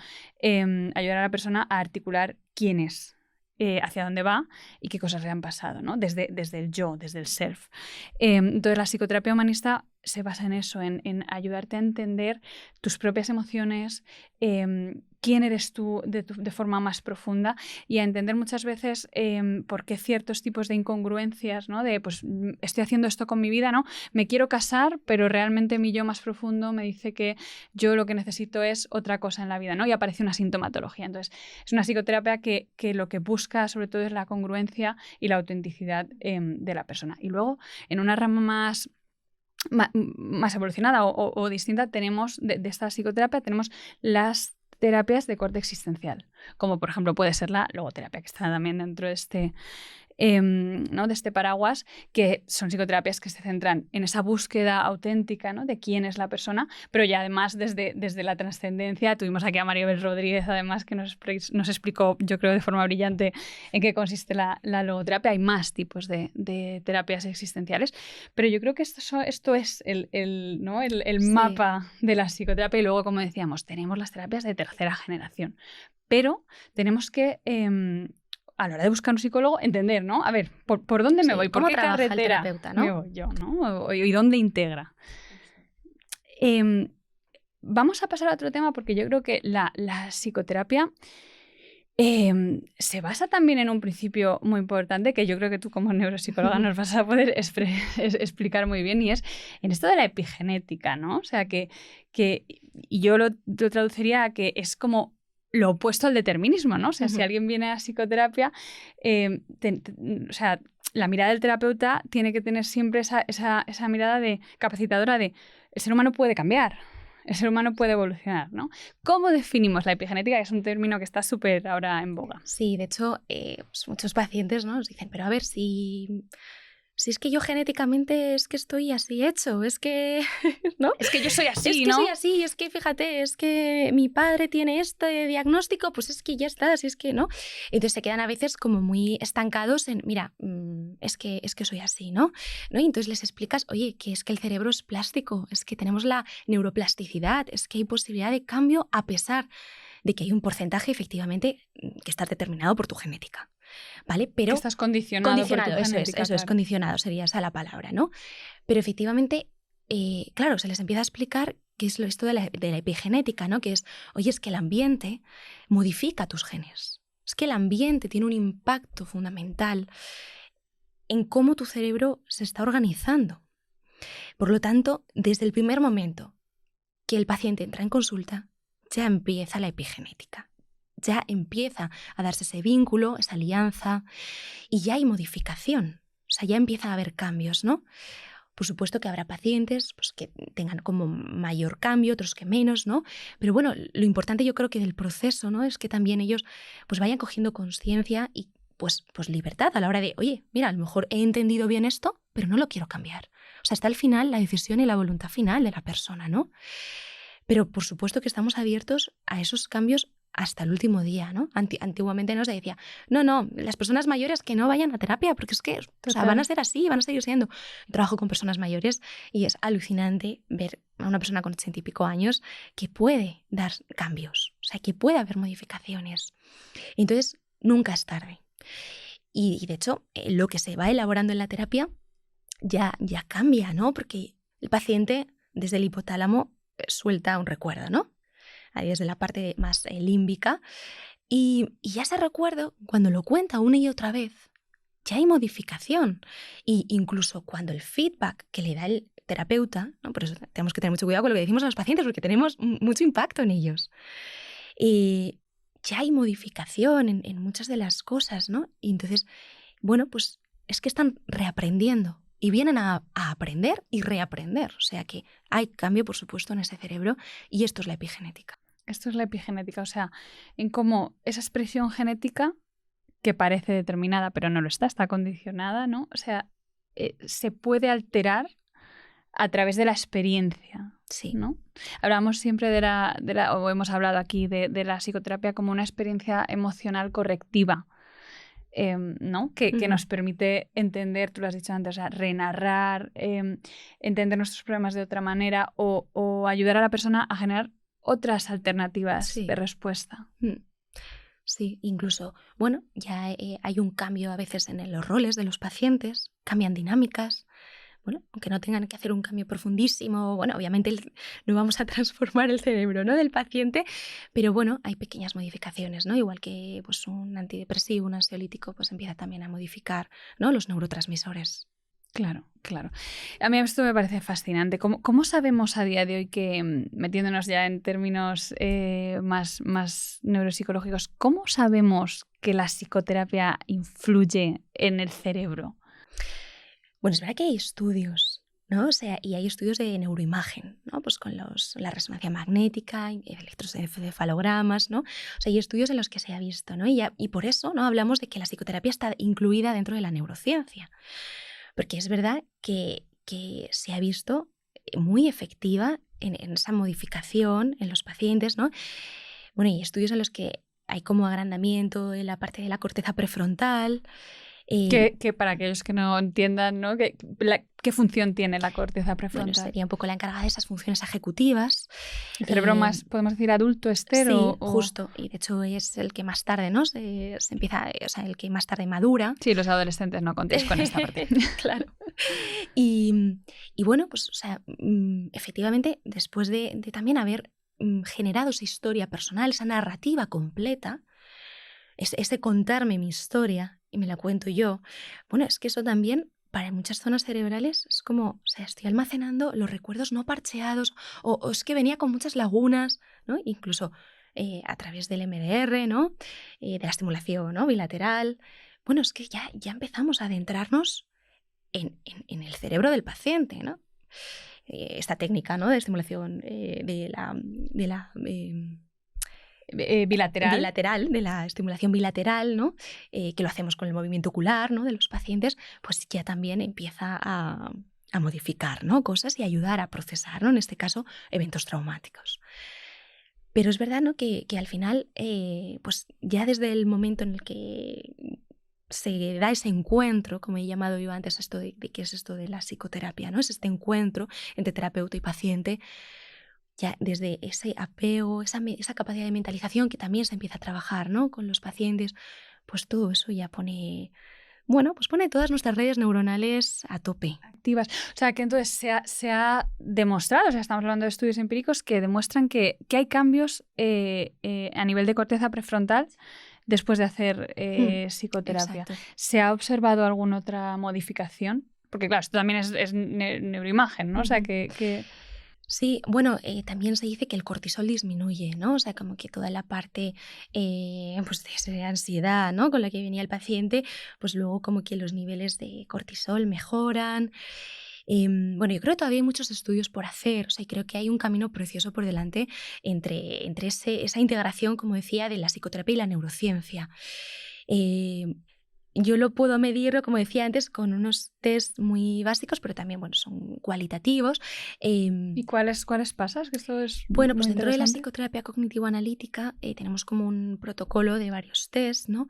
[SPEAKER 1] ayudar a la persona a articular quién es, hacia dónde va y qué cosas le han pasado, ¿no?, desde el yo, desde el self. Entonces la psicoterapia humanista se basa en eso, en ayudarte a entender tus propias emociones, quién eres tú de forma más profunda y a entender muchas veces por qué ciertos tipos de incongruencias, ¿no? De, pues, estoy haciendo esto con mi vida, ¿no? Me quiero casar, pero realmente mi yo más profundo me dice que yo lo que necesito es otra cosa en la vida, ¿no? Y aparece una sintomatología. Entonces, es una psicoterapia que lo que busca sobre todo es la congruencia y la autenticidad de la persona. Y luego, en una rama más evolucionada o distinta, tenemos de esta psicoterapia, tenemos las terapias de corte existencial, como por ejemplo puede ser la logoterapia, que está también dentro de este, ¿no? de este paraguas, que son psicoterapias que se centran en esa búsqueda auténtica, ¿no? de quién es la persona, pero ya además desde la trascendencia. Tuvimos aquí a Maribel Rodríguez, además, que nos explicó, yo creo, de forma brillante en qué consiste la logoterapia. Hay más tipos de terapias existenciales, pero yo creo que esto es ¿no? el mapa de la psicoterapia. Y luego, como decíamos, tenemos las terapias de tercera generación, pero tenemos que a la hora de buscar un psicólogo, entender, ¿no? A ver, ¿por dónde me voy? ¿Por qué carretera me voy yo, ¿no? ¿Y dónde integra? Vamos a pasar a otro tema, porque yo creo que la psicoterapia se basa también en un principio muy importante que yo creo que tú como neuropsicóloga nos vas a poder explicar muy bien, y es en esto de la epigenética, ¿no? O sea, y yo lo traduciría a que es como lo opuesto al determinismo, ¿no? O sea, si alguien viene a psicoterapia, o sea, la mirada del terapeuta tiene que tener siempre esa mirada capacitadora de el ser humano puede cambiar, el ser humano puede evolucionar, ¿no? ¿Cómo definimos la epigenética? Que es un término que está súper ahora en boga.
[SPEAKER 2] Sí, de hecho, pues muchos pacientes, ¿no? Nos dicen, pero a ver, si es que yo genéticamente es que estoy así hecho, es que, ¿no?
[SPEAKER 1] Es que yo soy así,
[SPEAKER 2] es que
[SPEAKER 1] ¿no?
[SPEAKER 2] soy así, es que fíjate, es que mi padre tiene este diagnóstico, pues es que ya está, así es que, ¿no? Entonces se quedan a veces como muy estancados en, mira, es que soy así, ¿no? Y entonces les explicas, oye, que es que el cerebro es plástico, es que tenemos la neuroplasticidad, es que hay posibilidad de cambio a pesar de que hay un porcentaje efectivamente que está determinado por tu genética. ¿Vale? Pero
[SPEAKER 1] que estás condicionado por tu genética.
[SPEAKER 2] Eso es, condicionado sería esa la palabra, ¿no? Pero efectivamente, claro, se les empieza a explicar qué es esto de la epigenética, ¿no? Que es, oye, es que el ambiente modifica tus genes. Es que el ambiente tiene un impacto fundamental en cómo tu cerebro se está organizando. Por lo tanto, desde el primer momento que el paciente entra en consulta, ya empieza la epigenética. Ya empieza a darse ese vínculo, esa alianza, y ya hay modificación. O sea, ya empieza a haber cambios, ¿no? Por supuesto que habrá pacientes pues, que tengan como mayor cambio, otros que menos, ¿no? Pero bueno, lo importante yo creo que del proceso, ¿no? Es que también ellos pues vayan cogiendo conciencia y pues libertad a la hora de, oye, mira, a lo mejor he entendido bien esto, pero no lo quiero cambiar. O sea, está al final la decisión y la voluntad final de la persona, ¿no? Pero por supuesto que estamos abiertos a esos cambios hasta el último día, ¿no? Antiguamente nos decía, no, las personas mayores que no vayan a terapia, porque es que o sea, van a ser así, van a seguir siendo. Trabajo con personas mayores y es alucinante ver a una persona con 80 y pico años que puede dar cambios, o sea, que puede haber modificaciones. Entonces, nunca es tarde. Y de hecho, lo que se va elaborando en la terapia ya cambia, ¿no? Porque el paciente, desde el hipotálamo, suelta un recuerdo, ¿no? Ahí desde la parte más límbica. Y ya ese recuerdo, cuando lo cuenta una y otra vez, ya hay modificación. Y incluso cuando el feedback que le da el terapeuta, ¿no? Por eso tenemos que tener mucho cuidado con lo que decimos a los pacientes, porque tenemos mucho impacto en ellos. Ya hay modificación en muchas de las cosas, ¿no? Y entonces, bueno, pues es que están reaprendiendo. Y vienen a aprender y reaprender. O sea que hay cambio, por supuesto, en ese cerebro, y esto es la epigenética.
[SPEAKER 1] Esto es la epigenética, o sea, en cómo esa expresión genética, que parece determinada pero no lo está condicionada, ¿no? O sea, se puede alterar a través de la experiencia,
[SPEAKER 2] sí,
[SPEAKER 1] ¿no? Hablamos siempre o hemos hablado aquí de la psicoterapia como una experiencia emocional correctiva. ¿no? Que nos permite entender, tú lo has dicho antes, o sea, renarrar, entender nuestros problemas de otra manera o ayudar a la persona a generar otras alternativas de respuesta.
[SPEAKER 2] Sí, incluso, bueno, ya hay un cambio a veces en los roles de los pacientes, cambian dinámicas, bueno, aunque no tengan que hacer un cambio profundísimo, bueno, obviamente no vamos a transformar el cerebro, ¿no?, del paciente, pero bueno, hay pequeñas modificaciones, ¿no? Igual que pues, un antidepresivo, un ansiolítico, pues empieza también a modificar, ¿no?, los neurotransmisores.
[SPEAKER 1] Claro, claro. A mí esto me parece fascinante. ¿Cómo sabemos a día de hoy que, metiéndonos ya en términos más neuropsicológicos, cómo sabemos que la psicoterapia influye en el cerebro?
[SPEAKER 2] Bueno, es verdad que hay estudios, ¿no? O sea, y hay estudios de neuroimagen, ¿no? Pues con la resonancia magnética, electroencefalogramas, ¿no? O sea, hay estudios en los que se ha visto, ¿no? Y por eso, ¿no?, hablamos de que la psicoterapia está incluida dentro de la neurociencia. Porque es verdad que se ha visto muy efectiva en esa modificación en los pacientes, ¿no? Bueno, y estudios en los que hay como agrandamiento en la parte de la corteza prefrontal.
[SPEAKER 1] Que para aquellos que no entiendan, ¿no?, ¿qué función tiene la corteza
[SPEAKER 2] Bueno,
[SPEAKER 1] prefrontal?
[SPEAKER 2] sería un poco la encargada de esas funciones ejecutivas.
[SPEAKER 1] ¿El cerebro más, podemos decir, adulto, estero?
[SPEAKER 2] Sí, justo. Y de hecho es el que más tarde, ¿no?, se empieza, o sea, el que más tarde madura.
[SPEAKER 1] Sí, los adolescentes no contéis con esta parte.
[SPEAKER 2] Claro. Y bueno, pues, o sea, efectivamente, después de también haber generado esa historia personal, esa narrativa completa, ese contarme mi historia y me la cuento yo, bueno, es que eso también para muchas zonas cerebrales es como, o sea, estoy almacenando los recuerdos no parcheados o es que venía con muchas lagunas, ¿no? Incluso a través del MDR, ¿no? De la estimulación, ¿no?, bilateral. Bueno, es que ya empezamos a adentrarnos en el cerebro del paciente, ¿no? Esta técnica, ¿no?, de estimulación bilateral, de la estimulación bilateral, ¿no?, que lo hacemos con el movimiento ocular, ¿no?, de los pacientes, pues ya también empieza a modificar, ¿no?, cosas y ayudar a procesar, ¿no?, en este caso, eventos traumáticos. Pero es verdad, ¿no?, que al final, pues ya desde el momento en el que se da ese encuentro, como he llamado yo antes, esto de qué es esto de la psicoterapia, ¿no?, es este encuentro entre terapeuta y paciente. Ya desde ese apego, esa capacidad de mentalización que también se empieza a trabajar, ¿no?, con los pacientes, pues todo eso ya pone todas nuestras redes neuronales a tope.
[SPEAKER 1] Activas. O sea, que entonces se ha demostrado, o sea, estamos hablando de estudios empíricos que demuestran que hay cambios a nivel de corteza prefrontal después de hacer psicoterapia.
[SPEAKER 2] Exacto.
[SPEAKER 1] ¿Se ha observado alguna otra modificación? Porque claro, esto también es neuroimagen, ¿no? O sea, que...
[SPEAKER 2] Sí, bueno, también se dice que el cortisol disminuye, ¿no? O sea, como que toda la parte pues de esa ansiedad, ¿no?, con la que venía el paciente, pues luego como que los niveles de cortisol mejoran. Bueno, yo creo que todavía hay muchos estudios por hacer, o sea, y creo que hay un camino precioso por delante entre esa integración, como decía, de la psicoterapia y la neurociencia. Yo lo puedo medir, como decía antes, con unos test muy básicos, pero también, bueno, son cualitativos.
[SPEAKER 1] ¿Y cuáles pasas? Que esto es
[SPEAKER 2] Bueno, pues
[SPEAKER 1] muy
[SPEAKER 2] dentro de la
[SPEAKER 1] interesante.
[SPEAKER 2] psicoterapia cognitivo-analítica tenemos como un protocolo de varios test, ¿no?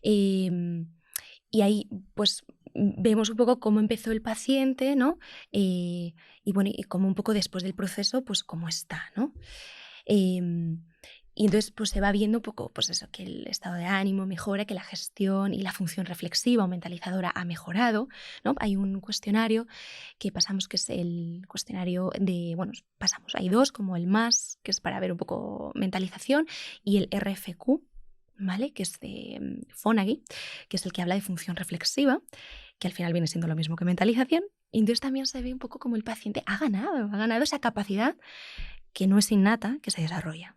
[SPEAKER 2] Y ahí, pues, vemos un poco cómo empezó el paciente, ¿no? Y bueno, y cómo un poco después del proceso, pues, cómo está, ¿no? Y entonces pues se va viendo un poco, pues eso, que el estado de ánimo mejora, que la gestión y la función reflexiva o mentalizadora ha mejorado, ¿no? Hay un cuestionario que pasamos, que es el cuestionario hay dos, como el MAS, que es para ver un poco mentalización, y el RFQ, ¿vale?, que es de Fonagy, que es el que habla de función reflexiva, que al final viene siendo lo mismo que mentalización. Y entonces también se ve un poco como el paciente ha ganado esa capacidad que no es innata, que se desarrolla.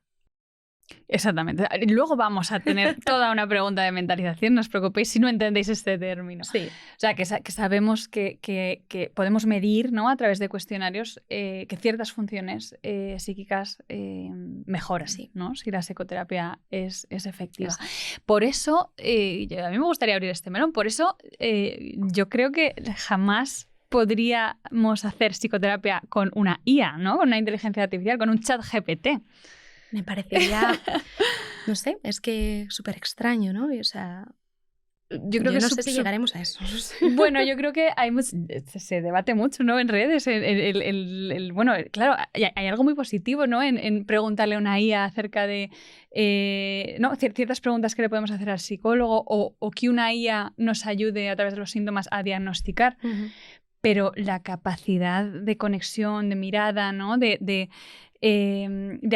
[SPEAKER 1] Exactamente. Luego vamos a tener toda una pregunta de mentalización, no os preocupéis si no entendéis este término.
[SPEAKER 2] Sí.
[SPEAKER 1] O sea, que sabemos que podemos medir, ¿no?, a través de cuestionarios que ciertas funciones psíquicas mejoran,
[SPEAKER 2] Sí.
[SPEAKER 1] ¿no?, si la psicoterapia es efectiva. Por eso, a mí me gustaría abrir este melón, por eso yo creo que jamás podríamos hacer psicoterapia con una IA, ¿no?, con una inteligencia artificial, con un chat GPT.
[SPEAKER 2] Me parecería, no sé, es que súper extraño, ¿no? Y, o sea,
[SPEAKER 1] yo creo que
[SPEAKER 2] no sé si llegaremos a eso.
[SPEAKER 1] Bueno, yo creo que se debate mucho, ¿no?, en redes. Bueno, claro, hay algo muy positivo, ¿no?, en preguntarle a una IA acerca de ¿no?, ciertas preguntas que le podemos hacer al psicólogo o que una IA nos ayude a través de los síntomas a diagnosticar. pero la capacidad de conexión, de mirada, ¿no? de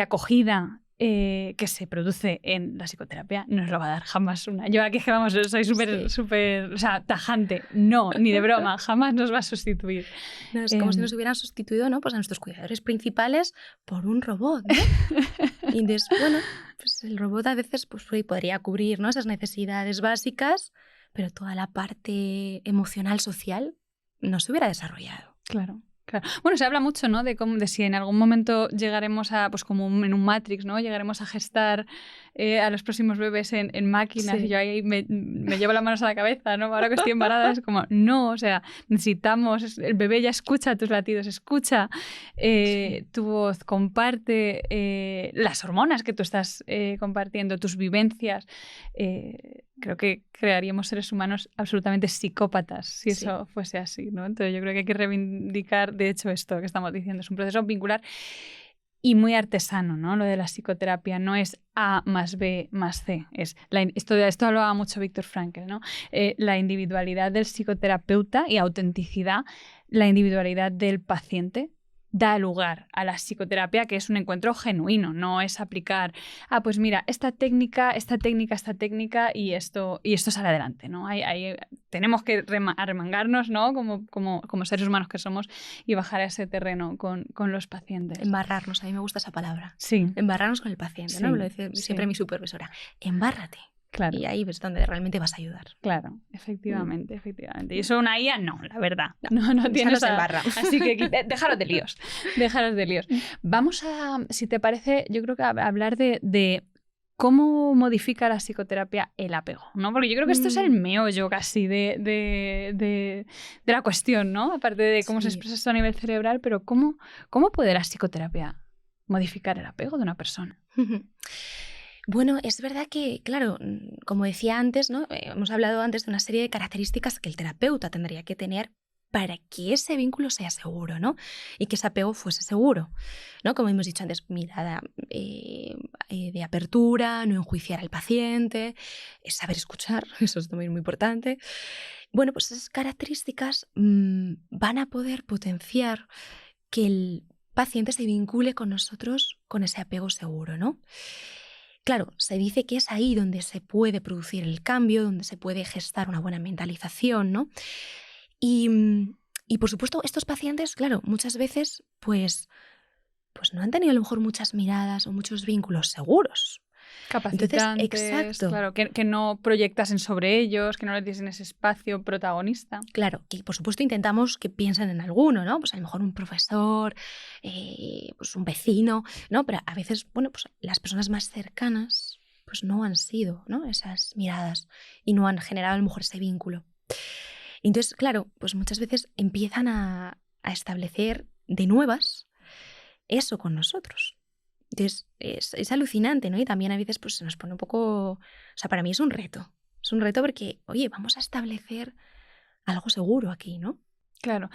[SPEAKER 1] acogida que se produce en la psicoterapia no os lo va a dar jamás una. Yo aquí, vamos, soy súper, o sea, tajante. No, ni de broma, jamás nos va a sustituir.
[SPEAKER 2] No, es como si nos hubieran sustituido, ¿no? Pues a nuestros cuidadores principales por un robot, ¿no? Y entonces, bueno, pues el robot a veces pues, podría cubrir, ¿no?, esas necesidades básicas, pero toda la parte emocional, social, no se hubiera desarrollado.
[SPEAKER 1] Claro. Claro. Bueno, se habla mucho, ¿no?, de si en algún momento llegaremos a, pues como en un Matrix, ¿no?, llegaremos a gestar a los próximos bebés en máquinas, y yo ahí me llevo las manos a la cabeza, ¿no? Ahora que estoy embarazada es como, no, o sea, necesitamos, el bebé ya escucha tus latidos, escucha tu voz, comparte las hormonas que tú estás compartiendo, tus vivencias. Creo que crearíamos seres humanos absolutamente psicópatas si eso fuese así, ¿no? Entonces yo creo que hay que reivindicar, de hecho, esto que estamos diciendo. Es un proceso vincular y muy artesano, ¿no? Lo de la psicoterapia no es A más B más C. Esto hablaba mucho Viktor Frankl, ¿no? La individualidad del psicoterapeuta y autenticidad, la individualidad del paciente da lugar a la psicoterapia, que es un encuentro genuino, no es aplicar, pues mira, esta técnica y esto sale adelante, ¿no? Tenemos que arremangarnos, ¿no? Como seres humanos que somos, y bajar a ese terreno con los pacientes.
[SPEAKER 2] Embarrarnos, a mí me gusta esa palabra.
[SPEAKER 1] Sí.
[SPEAKER 2] Embarrarnos con el paciente, ¿no? Me lo dice siempre mi supervisora. Embárrate. Claro. Y ahí ves dónde realmente vas a ayudar.
[SPEAKER 1] Claro, efectivamente. Y eso una IA no, la verdad. No tienes
[SPEAKER 2] embarra.
[SPEAKER 1] Así que dejaros de líos. Vamos a, si te parece, yo creo que hablar de cómo modifica la psicoterapia el apego, ¿no? Porque yo creo que esto es el meollo casi de la cuestión, ¿no? Aparte de cómo se expresa esto a nivel cerebral, pero ¿cómo puede la psicoterapia modificar el apego de una persona?
[SPEAKER 2] Bueno, es verdad que, claro, como decía antes, ¿no? Hemos hablado antes de una serie de características que el terapeuta tendría que tener para que ese vínculo sea seguro, ¿no? Y que ese apego fuese seguro, ¿no? Como hemos dicho antes, mirada de apertura, no enjuiciar al paciente, saber escuchar, eso es también muy importante. Bueno, pues esas características van a poder potenciar que el paciente se vincule con nosotros con ese apego seguro, ¿no? Claro, se dice que es ahí donde se puede producir el cambio, donde se puede gestar una buena mentalización, ¿no? Y por supuesto, estos pacientes, claro, muchas veces pues no han tenido a lo mejor muchas miradas o muchos vínculos seguros.
[SPEAKER 1] Capacitantes,
[SPEAKER 2] entonces, exacto.
[SPEAKER 1] Claro, que no proyectasen sobre ellos, que no les diesen ese espacio protagonista.
[SPEAKER 2] Claro, que por supuesto intentamos que piensen en alguno, ¿no? Pues a lo mejor un profesor, pues un vecino, ¿no? Pero a veces, bueno, pues las personas más cercanas pues no han sido, ¿no?, esas miradas y no han generado a lo mejor ese vínculo. Entonces, claro, pues muchas veces empiezan a establecer de nuevas eso con nosotros. Entonces, es alucinante, ¿no? Y también a veces pues se nos pone un poco... O sea, para mí es un reto. Es un reto porque, oye, vamos a establecer algo seguro aquí, ¿no?
[SPEAKER 1] Claro.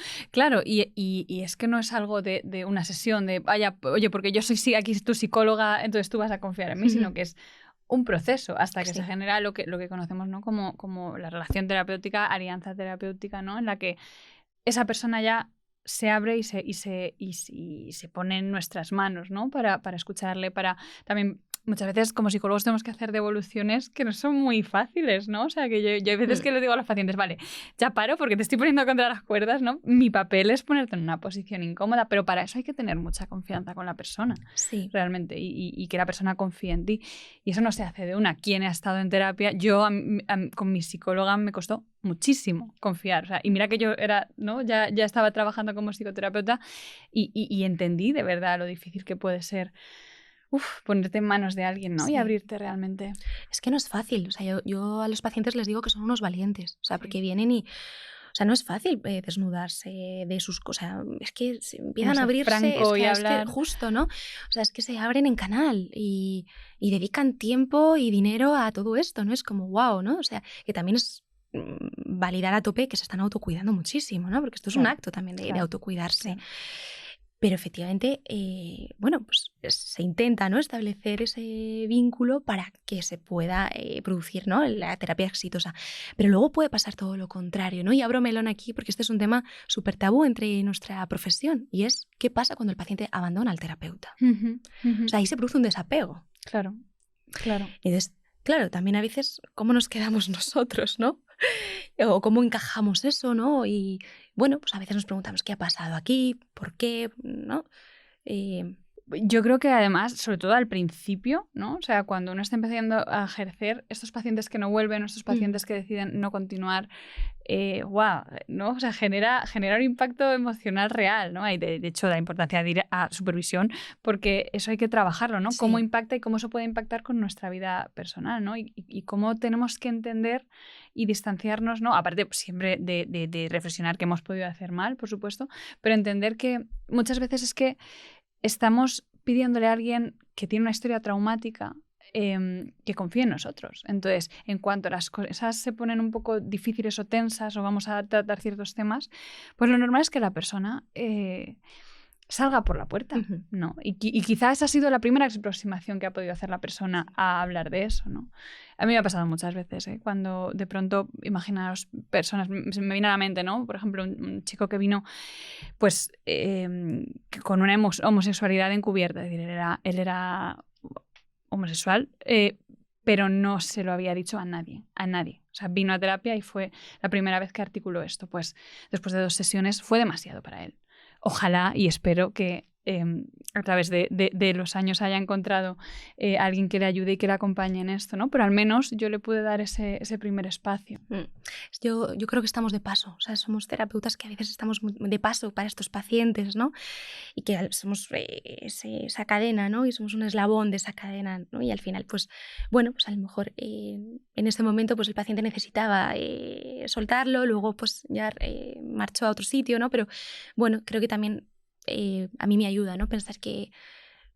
[SPEAKER 1] Y es que no es algo de una sesión de, oye, porque yo soy aquí tu psicóloga, entonces tú vas a confiar en mí, sino que es un proceso hasta que se genera lo que conocemos, ¿no?, como la relación terapéutica, alianza terapéutica, ¿no?, en la que esa persona ya se abre y se pone en nuestras manos, ¿no?, para escucharle, para también... Muchas veces como psicólogos tenemos que hacer devoluciones que no son muy fáciles, ¿no? O sea, que yo hay veces que le digo a los pacientes, vale, ya paro porque te estoy poniendo contra las cuerdas, ¿no? Mi papel es ponerte en una posición incómoda, pero para eso hay que tener mucha confianza con la persona, realmente, y que la persona confíe en ti. Y eso no se hace de una. Quien ha estado en terapia, yo con mi psicóloga me costó muchísimo confiar. O sea, y mira que yo era, ¿no?, ya estaba trabajando como psicoterapeuta y entendí de verdad lo difícil que puede ser ponerte en manos de alguien, ¿no? Y abrirte realmente.
[SPEAKER 2] Es que no es fácil. O sea, yo a los pacientes les digo que son unos valientes. O sea, porque vienen y... O sea, no es fácil desnudarse de sus cosas. Es que se empiezan a abrirse.
[SPEAKER 1] Franco y hablar.
[SPEAKER 2] Es que justo, ¿no? O sea, es que se abren en canal y dedican tiempo y dinero a todo esto, ¿no? Es como wow, ¿no? O sea, que también es validar a tope que se están autocuidando muchísimo, ¿no? Porque esto es un acto también de autocuidarse. Claro. Pero efectivamente, bueno, pues se intenta, ¿no?, establecer ese vínculo para que se pueda producir, ¿no?, la terapia exitosa. Pero luego puede pasar todo lo contrario, ¿no? Y abro melón aquí porque este es un tema súper tabú entre nuestra profesión y es ¿qué pasa cuando el paciente abandona al terapeuta?
[SPEAKER 1] Ujú,
[SPEAKER 2] O
[SPEAKER 1] ujú.
[SPEAKER 2] sea, ahí se produce un desapego.
[SPEAKER 1] Claro, claro.
[SPEAKER 2] Entonces, claro, también a veces cómo nos quedamos nosotros, ¿no? O cómo encajamos eso, ¿no? Y bueno, pues a veces nos preguntamos qué ha pasado aquí, por qué, ¿no? Eh,
[SPEAKER 1] Yo creo que además, sobre todo al principio, ¿no? O sea, cuando uno está empezando a ejercer, estos pacientes que no vuelven, estos pacientes que deciden no continuar, wow, ¿no? O sea, genera un impacto emocional real, ¿no? Y de hecho, la importancia de ir a supervisión, porque eso hay que trabajarlo, ¿no? Cómo
[SPEAKER 2] sí.
[SPEAKER 1] impacta y cómo eso puede impactar con nuestra vida personal, ¿no? Y cómo tenemos que entender y distanciarnos, ¿no? Aparte, pues, siempre de reflexionar que hemos podido hacer mal, por supuesto, pero entender que muchas veces es que estamos pidiéndole a alguien que tiene una historia traumática que confíe en nosotros. Entonces, en cuanto las cosas se ponen un poco difíciles o tensas o vamos a tratar ciertos temas, pues lo normal es que la persona salga por la puerta,
[SPEAKER 2] Ujú.
[SPEAKER 1] ¿no? Y quizás esa ha sido la primera aproximación que ha podido hacer la persona a hablar de eso, ¿no? A mí me ha pasado muchas veces, ¿eh? Cuando de pronto, imaginaos personas, me viene a la mente, ¿no? Por ejemplo, un chico que vino pues con una homosexualidad encubierta, es decir, él era homosexual, pero no se lo había dicho a nadie, a nadie. O sea, vino a terapia y fue la primera vez que articuló esto. Pues después de 2 sesiones fue demasiado para él. Ojalá y espero que a través de los años haya encontrado alguien que le ayude y que le acompañe en esto, ¿no? Pero al menos yo le pude dar ese primer espacio.
[SPEAKER 2] Yo creo que estamos de paso, o sea, somos terapeutas que a veces estamos de paso para estos pacientes, ¿no? Y que somos esa cadena, ¿no? Y somos un eslabón de esa cadena, ¿no? Y al final, pues, bueno, pues a lo mejor en ese momento, pues el paciente necesitaba soltarlo, luego, pues ya marchó a otro sitio, ¿no? Pero bueno, creo que también a mí me ayuda, ¿no? Pensar que,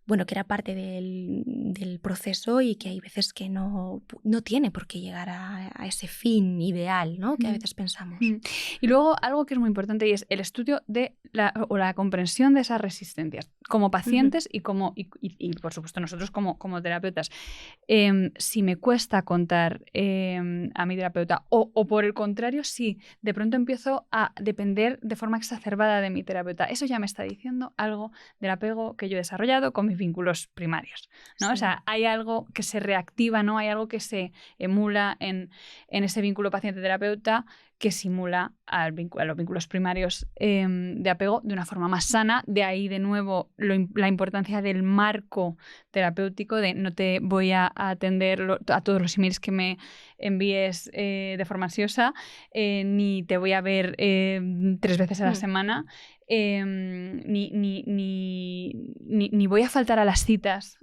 [SPEAKER 2] bueno, que era parte del proceso y que hay veces que no tiene por qué llegar a ese fin ideal, ¿no? Que a veces pensamos.
[SPEAKER 1] Y luego algo que es muy importante y es el estudio de la comprensión de esas resistencias como
[SPEAKER 2] Ujú.
[SPEAKER 1] pacientes y por supuesto nosotros como terapeutas. Si me cuesta contar a mi terapeuta o por el contrario, si de pronto empiezo a depender de forma exacerbada de mi terapeuta, eso ya me está diciendo algo del apego que yo he desarrollado con mis vínculos primarios, ¿no?
[SPEAKER 2] Sí.
[SPEAKER 1] O sea, hay algo que se reactiva, ¿no? Hay algo que se emula en ese vínculo paciente-terapeuta que simula a los vínculos primarios de apego de una forma más sana. De ahí, de nuevo, la importancia del marco terapéutico, de no te voy a atender a todos los emails que me envíes de forma ansiosa, ni te voy a ver 3 veces a la semana, ni voy a faltar a las citas.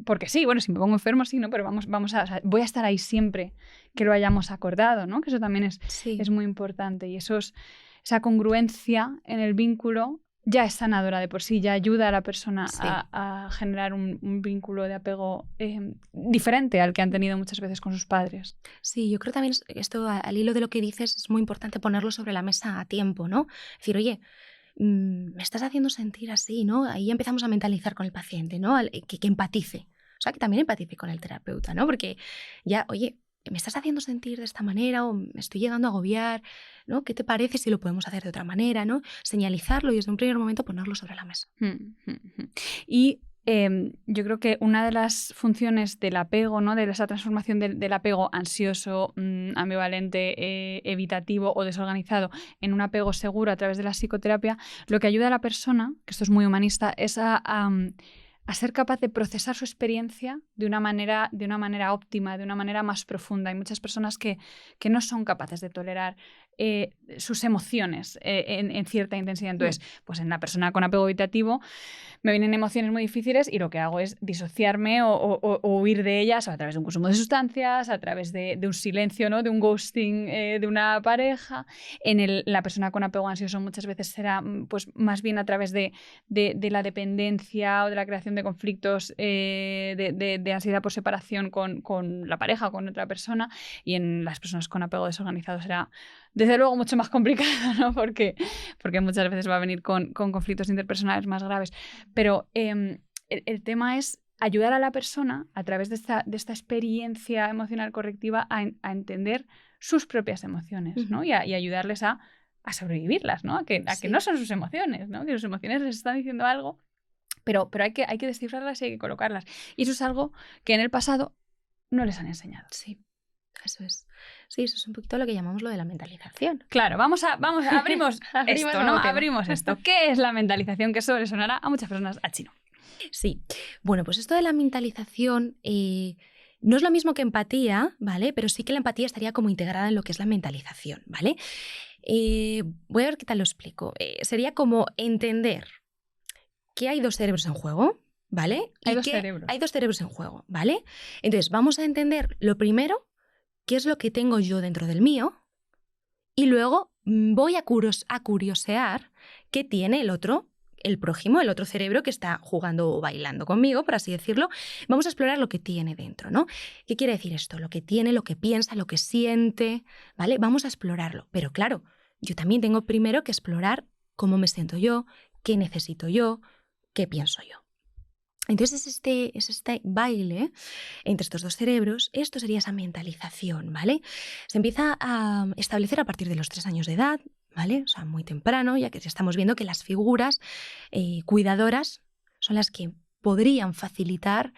[SPEAKER 1] Porque sí, bueno, si me pongo enfermo, sí, ¿no? Pero o sea, voy a estar ahí siempre que lo hayamos acordado, ¿no? Que eso también es muy importante. Y esa congruencia en el vínculo ya es sanadora de por sí, ya ayuda a la persona a generar un vínculo de apego diferente al que han tenido muchas veces con sus padres.
[SPEAKER 2] Sí, yo creo también esto, al hilo de lo que dices, es muy importante ponerlo sobre la mesa a tiempo, ¿no? Decir, oye, me estás haciendo sentir así, ¿no? Ahí empezamos a mentalizar con el paciente, ¿no? Que empatice. O sea, que también empatice con el terapeuta, ¿no? Porque ya, oye, me estás haciendo sentir de esta manera o me estoy llegando a agobiar, ¿no? ¿Qué te parece si lo podemos hacer de otra manera, ¿no? Señalizarlo y desde un primer momento ponerlo sobre la mesa.
[SPEAKER 1] Y yo creo que una de las funciones del apego, ¿no? De esa transformación del apego ansioso, ambivalente, evitativo o desorganizado en un apego seguro a través de la psicoterapia, lo que ayuda a la persona, que esto es muy humanista, es a ser capaz de procesar su experiencia de una manera óptima, de una manera más profunda. Hay muchas personas que no son capaces de tolerar sus emociones en cierta intensidad. Entonces, pues en la persona con apego evitativo me vienen emociones muy difíciles y lo que hago es disociarme o huir de ellas a través de un consumo de sustancias, a través de un silencio, ¿no? De un ghosting de una pareja. La persona con apego ansioso muchas veces será pues, más bien a través de la dependencia o de la creación de conflictos de ansiedad por separación con la pareja o con otra persona. Y en las personas con apego desorganizado será Desde luego mucho más complicado, ¿no? Porque muchas veces va a venir con conflictos interpersonales más graves. Pero el tema es ayudar a la persona a través de esta experiencia emocional correctiva a entender sus propias emociones, ¿no? Y ayudarles a sobrevivirlas, ¿no? A que no son sus emociones, ¿no? Que sus emociones les están diciendo algo, pero hay que descifrarlas y hay que colocarlas. Y eso es algo que en el pasado no les han enseñado.
[SPEAKER 2] Sí. Eso es. Sí, eso es un poquito lo que llamamos lo de la mentalización.
[SPEAKER 1] Claro, abrimos esto, ¿no? Abrimos esto. ¿Qué es la mentalización? Que eso le sonará a muchas personas a chino.
[SPEAKER 2] Sí. Bueno, pues esto de la mentalización no es lo mismo que empatía, ¿vale? Pero sí que la empatía estaría como integrada en lo que es la mentalización, ¿vale? Voy a ver qué tal lo explico. Sería como entender que hay dos cerebros en juego, ¿vale?
[SPEAKER 1] Hay dos cerebros.
[SPEAKER 2] Hay dos cerebros en juego, ¿vale? Entonces, vamos a entender lo primero, qué es lo que tengo yo dentro del mío, y luego voy a curiosear qué tiene el otro, el prójimo, el otro cerebro que está jugando o bailando conmigo, por así decirlo. Vamos a explorar lo que tiene dentro, ¿no? ¿Qué quiere decir esto? Lo que tiene, lo que piensa, lo que siente, ¿vale? Vamos a explorarlo. Pero claro, yo también tengo primero que explorar cómo me siento yo, qué necesito yo, qué pienso yo. Entonces es este baile entre estos dos cerebros. Esto sería esa mentalización, ¿vale? Se empieza a establecer a partir de los 3 años de edad, ¿vale? O sea, muy temprano, ya que estamos viendo que las figuras cuidadoras son las que podrían facilitar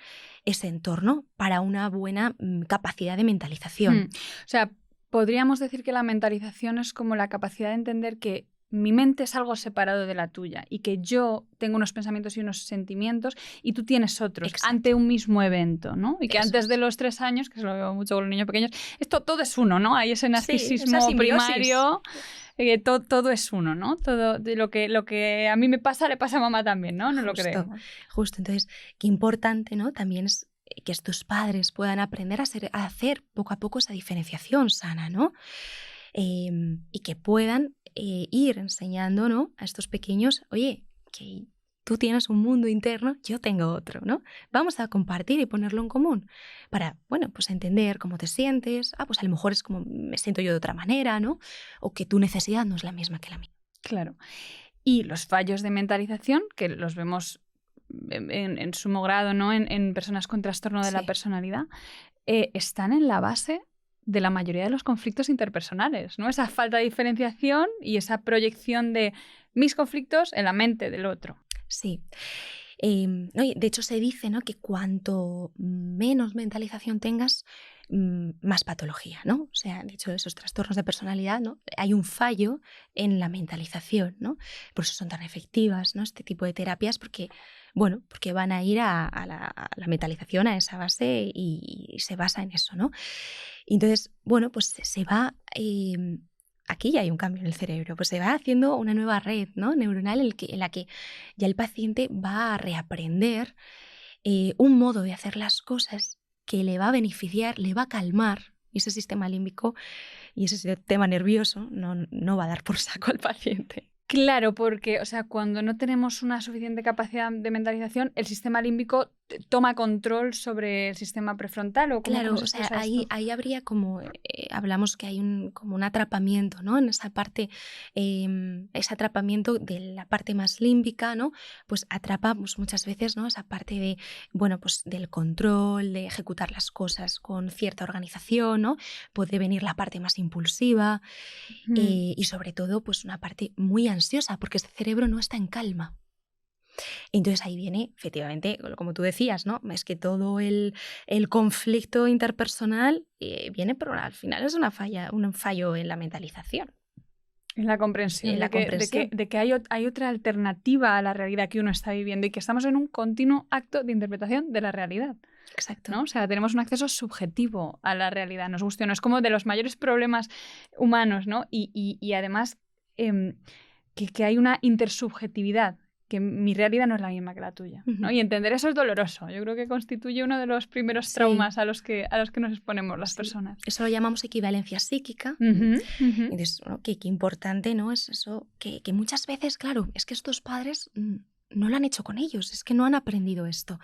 [SPEAKER 2] ese entorno para una buena capacidad de mentalización.
[SPEAKER 1] O sea, podríamos decir que la mentalización es como la capacidad de entender que mi mente es algo separado de la tuya y que yo tengo unos pensamientos y unos sentimientos y tú tienes otros. Exacto. Ante un mismo evento, ¿no? Y que eso antes de los 3 años, que se lo veo mucho con los niños pequeños, esto todo es uno, ¿no? Hay ese narcisismo primario, todo es uno, ¿no? Todo de lo que a mí me pasa le pasa a mamá también, ¿no? No lo creemos.
[SPEAKER 2] Justo, entonces, qué importante, ¿no? También es que estos padres puedan aprender a hacer poco a poco esa diferenciación sana, ¿no? Y que puedan ir enseñando, ¿no? A estos pequeños, oye, que tú tienes un mundo interno, yo tengo otro, ¿no? Vamos a compartir y ponerlo en común para, bueno, pues entender cómo te sientes. Pues a lo mejor es como me siento yo de otra manera, ¿no? O que tu necesidad no es la misma que la mía.
[SPEAKER 1] Claro. Y los fallos de mentalización, que los vemos en sumo grado, ¿no? En personas con trastorno de la personalidad, están en la base de la mayoría de los conflictos interpersonales, ¿no? Esa falta de diferenciación y esa proyección de mis conflictos en la mente del otro.
[SPEAKER 2] Sí. De hecho, se dice, ¿no? Que cuanto menos mentalización tengas, más patología, ¿no? O sea, de hecho, esos trastornos de personalidad, ¿no? Hay un fallo en la mentalización, ¿no? Por eso son tan efectivas, ¿no? Este tipo de terapias, porque van a ir a la mentalización, a esa base y se basa en eso, ¿no? Entonces, pues se va... Aquí ya hay un cambio en el cerebro, pues se va haciendo una nueva red, ¿no? Neuronal en la que ya el paciente va a reaprender un modo de hacer las cosas que le va a beneficiar, le va a calmar, y ese sistema límbico y ese sistema nervioso no va a dar por saco al paciente.
[SPEAKER 1] Claro, porque, o sea, cuando no tenemos una suficiente capacidad de mentalización, el sistema límbico toma control sobre el sistema prefrontal. ¿O
[SPEAKER 2] claro, o sea, ahí habría como, hablamos que hay como un atrapamiento, ¿no? En esa parte, ese atrapamiento de la parte más límbica, ¿no? Pues atrapamos muchas veces, ¿no? Esa parte de, pues del control, de ejecutar las cosas con cierta organización, ¿no? Puede venir la parte más impulsiva y sobre todo, pues una parte muy ansiosa, porque este cerebro no está en calma. Entonces ahí viene, efectivamente, como tú decías, ¿no? Es que todo el conflicto interpersonal viene, pero al final es un fallo en la mentalización.
[SPEAKER 1] En la comprensión, de que hay otra alternativa a la realidad que uno está viviendo y que estamos en un continuo acto de interpretación de la realidad.
[SPEAKER 2] Exacto.
[SPEAKER 1] ¿No? O sea, tenemos un acceso subjetivo a la realidad, nos guste o no. Es como de los mayores problemas humanos, ¿no? Y además que hay una intersubjetividad, que mi realidad no es la misma que la tuya, ¿no? Y entender eso es doloroso. Yo creo que constituye uno de los primeros traumas a los que nos exponemos las personas.
[SPEAKER 2] Eso lo llamamos equivalencia psíquica. Entonces, qué importante, ¿no? Es eso, que muchas veces, claro, es que estos padres no lo han hecho con ellos, es que no han aprendido esto.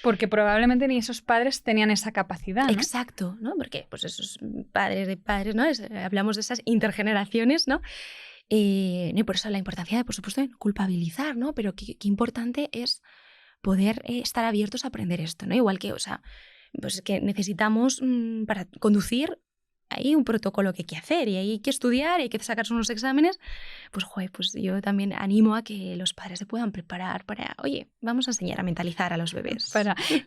[SPEAKER 1] Porque probablemente ni esos padres tenían esa capacidad, ¿no?
[SPEAKER 2] Exacto, ¿no? Porque pues esos padres de padres, ¿no? Hablamos de esas intergeneraciones, ¿no? Y por eso la importancia de, por supuesto, de no culpabilizar, ¿no? Pero qué importante es poder estar abiertos a aprender esto, ¿no? Igual que, o sea, pues que necesitamos para conducir, hay un protocolo que hay que hacer y hay que estudiar y hay que sacarse unos exámenes. Pues, joder, pues yo también animo a que los padres se puedan preparar para, oye, vamos a enseñar a mentalizar a los bebés.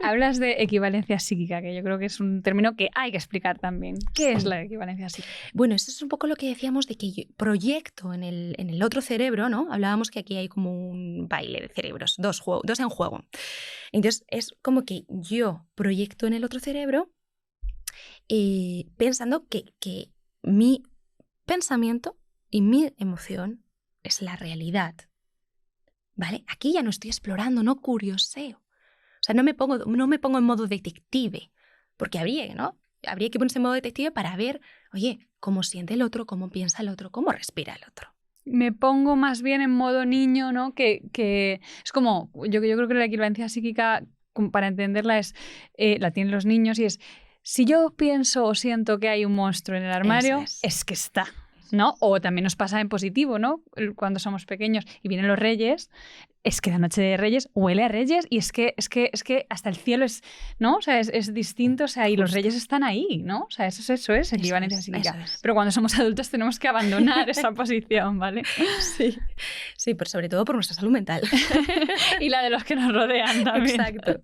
[SPEAKER 1] Hablas de equivalencia psíquica, que yo creo que es un término que hay que explicar también. ¿Qué es la equivalencia psíquica?
[SPEAKER 2] Bueno, eso es un poco lo que decíamos de que yo proyecto en el otro cerebro, ¿no? Hablábamos que aquí hay como un baile de cerebros, dos en juego. Entonces, es como que yo proyecto en el otro cerebro pensando que mi pensamiento y mi emoción es la realidad, ¿vale? Aquí ya no estoy explorando, no curioseo. O sea, no me pongo en modo detective, porque habría que ponerse en modo detective para ver, oye, cómo siente el otro, cómo piensa el otro, cómo respira el otro.
[SPEAKER 1] Me pongo más bien en modo niño, ¿no? Que es como, yo creo que la equivalencia psíquica, para entenderla, la tienen los niños y es, si yo pienso o siento que hay un monstruo en el armario, es que está, ¿no? O también nos pasa en positivo, ¿no? Cuando somos pequeños y vienen los reyes, es que la noche de Reyes huele a Reyes y es que hasta el cielo es, ¿no? O sea, es distinto, o sea, y los Reyes están ahí, ¿no? O sea, eso es equivalencia psíquica. Pero cuando somos adultos tenemos que abandonar esa posición, ¿vale?
[SPEAKER 2] Sí, pero sobre todo por nuestra salud mental.
[SPEAKER 1] Y la de los que nos rodean también.
[SPEAKER 2] Exacto.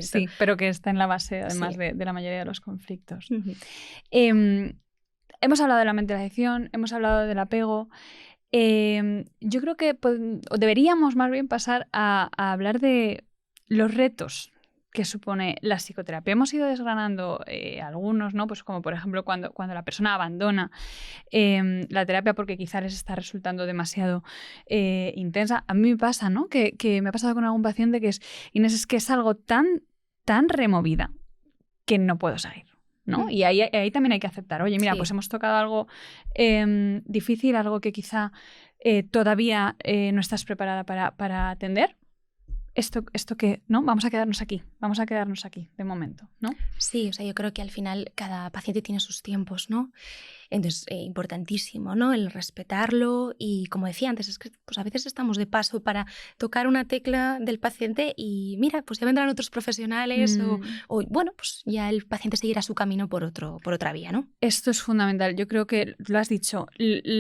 [SPEAKER 1] Sí, pero que está en la base, además, de la mayoría de los conflictos.
[SPEAKER 2] Uh-huh.
[SPEAKER 1] Hemos hablado de la mentalización, hemos hablado del apego. Yo creo que deberíamos más bien pasar a hablar de los retos que supone la psicoterapia. Hemos ido desgranando algunos, ¿no? Pues como por ejemplo cuando la persona abandona la terapia porque quizá les está resultando demasiado intensa. A mí me pasa, ¿no? Que me ha pasado con algún paciente que es que es algo tan removida que no puedo seguir, ¿no? Y ahí también hay que aceptar, oye, mira, pues hemos tocado algo difícil, algo que quizá todavía no estás preparada para atender. Esto que, ¿no? Vamos a quedarnos aquí de momento, ¿no?
[SPEAKER 2] Sí, o sea, yo creo que al final cada paciente tiene sus tiempos, ¿no? Entonces, importantísimo, ¿no? El respetarlo y, como decía antes, es que pues a veces estamos de paso para tocar una tecla del paciente y mira, pues ya vendrán otros profesionales o bueno, pues ya el paciente seguirá su camino por otra vía, ¿no?
[SPEAKER 1] Esto es fundamental. Yo creo que lo has dicho.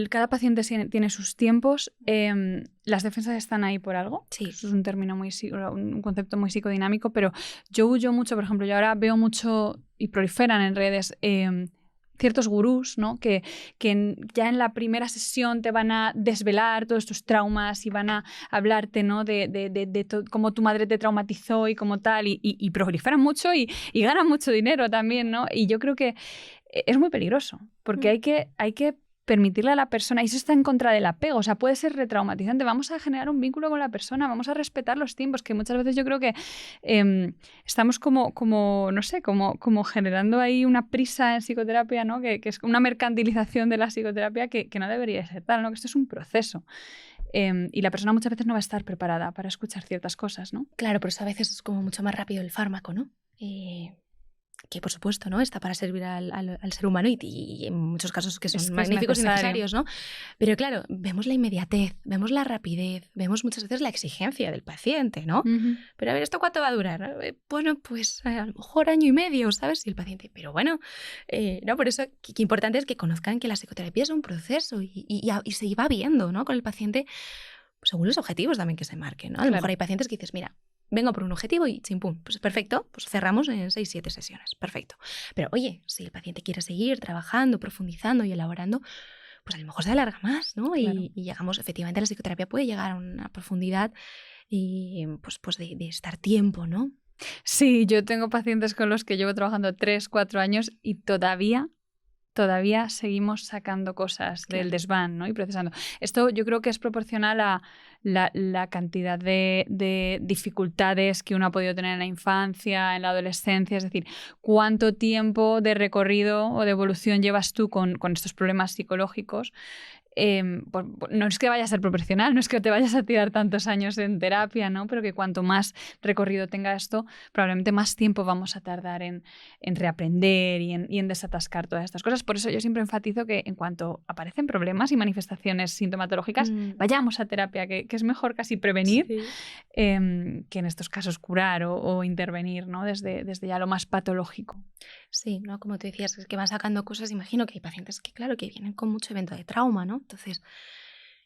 [SPEAKER 1] Cada paciente tiene sus tiempos. Las defensas están ahí por algo.
[SPEAKER 2] Sí.
[SPEAKER 1] Eso es un término un concepto muy psicodinámico, pero yo huyo mucho, por ejemplo, yo ahora veo mucho y proliferan en redes ciertos gurús, ¿no? Que ya en la primera sesión te van a desvelar todos tus traumas y van a hablarte, ¿no? de cómo tu madre te traumatizó y como tal, y proliferan mucho y ganan mucho dinero también, ¿no? Y yo creo que es muy peligroso, porque hay que permitirle a la persona, y eso está en contra del apego, o sea, puede ser retraumatizante, vamos a generar un vínculo con la persona, vamos a respetar los tiempos, que muchas veces yo creo que estamos como no sé, como generando ahí una prisa en psicoterapia, ¿no? Que es una mercantilización de la psicoterapia que no debería ser tal, ¿no? Que esto es un proceso. Y la persona muchas veces no va a estar preparada para escuchar ciertas cosas, ¿no?
[SPEAKER 2] Claro, por eso a veces es como mucho más rápido el fármaco, ¿no? Que por supuesto, ¿no? Está para servir al ser humano y en muchos casos que son magníficos y necesarios, ¿no? Pero claro, vemos la inmediatez, vemos la rapidez, vemos muchas veces la exigencia del paciente, ¿no? Uh-huh. Pero a ver, ¿esto cuánto va a durar? Bueno, pues a lo mejor 1 año y medio, ¿sabes? Y el paciente, pero bueno, ¿no? Por eso que importante es que conozcan que la psicoterapia es un proceso y se va viendo, ¿no? Con el paciente, pues, según los objetivos también que se marquen, ¿no? A lo mejor hay pacientes que dices, mira, vengo por un objetivo y chimpum, pues perfecto, pues cerramos en 6-7 sesiones, perfecto. Pero oye, si el paciente quiere seguir trabajando, profundizando y elaborando, pues a lo mejor se alarga más, ¿no? Claro. Y llegamos, efectivamente, la psicoterapia puede llegar a una profundidad y pues de estar tiempo, ¿no?
[SPEAKER 1] Sí, yo tengo pacientes con los que llevo trabajando 3-4 años y todavía seguimos sacando cosas del desván, ¿no? Y procesando. Esto yo creo que es proporcional a la cantidad de dificultades que uno ha podido tener en la infancia, en la adolescencia, es decir, cuánto tiempo de recorrido o de evolución llevas tú con estos problemas psicológicos. no es que vaya a ser proporcional, no es que te vayas a tirar tantos años en terapia, ¿no? Pero que cuanto más recorrido tenga esto, probablemente más tiempo vamos a tardar en reaprender y en desatascar todas estas cosas. Por eso yo siempre enfatizo que en cuanto aparecen problemas y manifestaciones sintomatológicas, vayamos a terapia, que es mejor casi prevenir que en estos casos curar o intervenir, ¿no? Desde ya lo más patológico.
[SPEAKER 2] Sí, ¿no? Como tú decías, es que van sacando cosas. Imagino que hay pacientes que, claro, que vienen con mucho evento de trauma, ¿no? Entonces,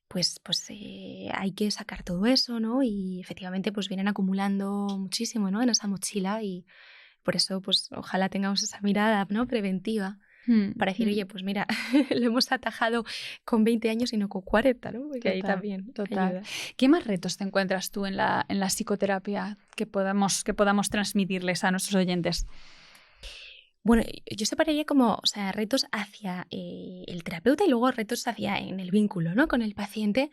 [SPEAKER 2] pues hay que sacar todo eso, ¿no? Y efectivamente, pues vienen acumulando muchísimo, ¿no? En esa mochila, y por eso, pues ojalá tengamos esa mirada, ¿no? Preventiva, para decir, oye, pues mira, lo hemos atajado con 20 años y no con 40, ¿no? Porque ahí también ayuda.
[SPEAKER 1] ¿Qué más retos te encuentras tú en la psicoterapia que podamos transmitirles a nuestros oyentes?
[SPEAKER 2] Bueno, yo separaría como, o sea, retos hacia el terapeuta y luego retos hacia en el vínculo, ¿no? Con el paciente.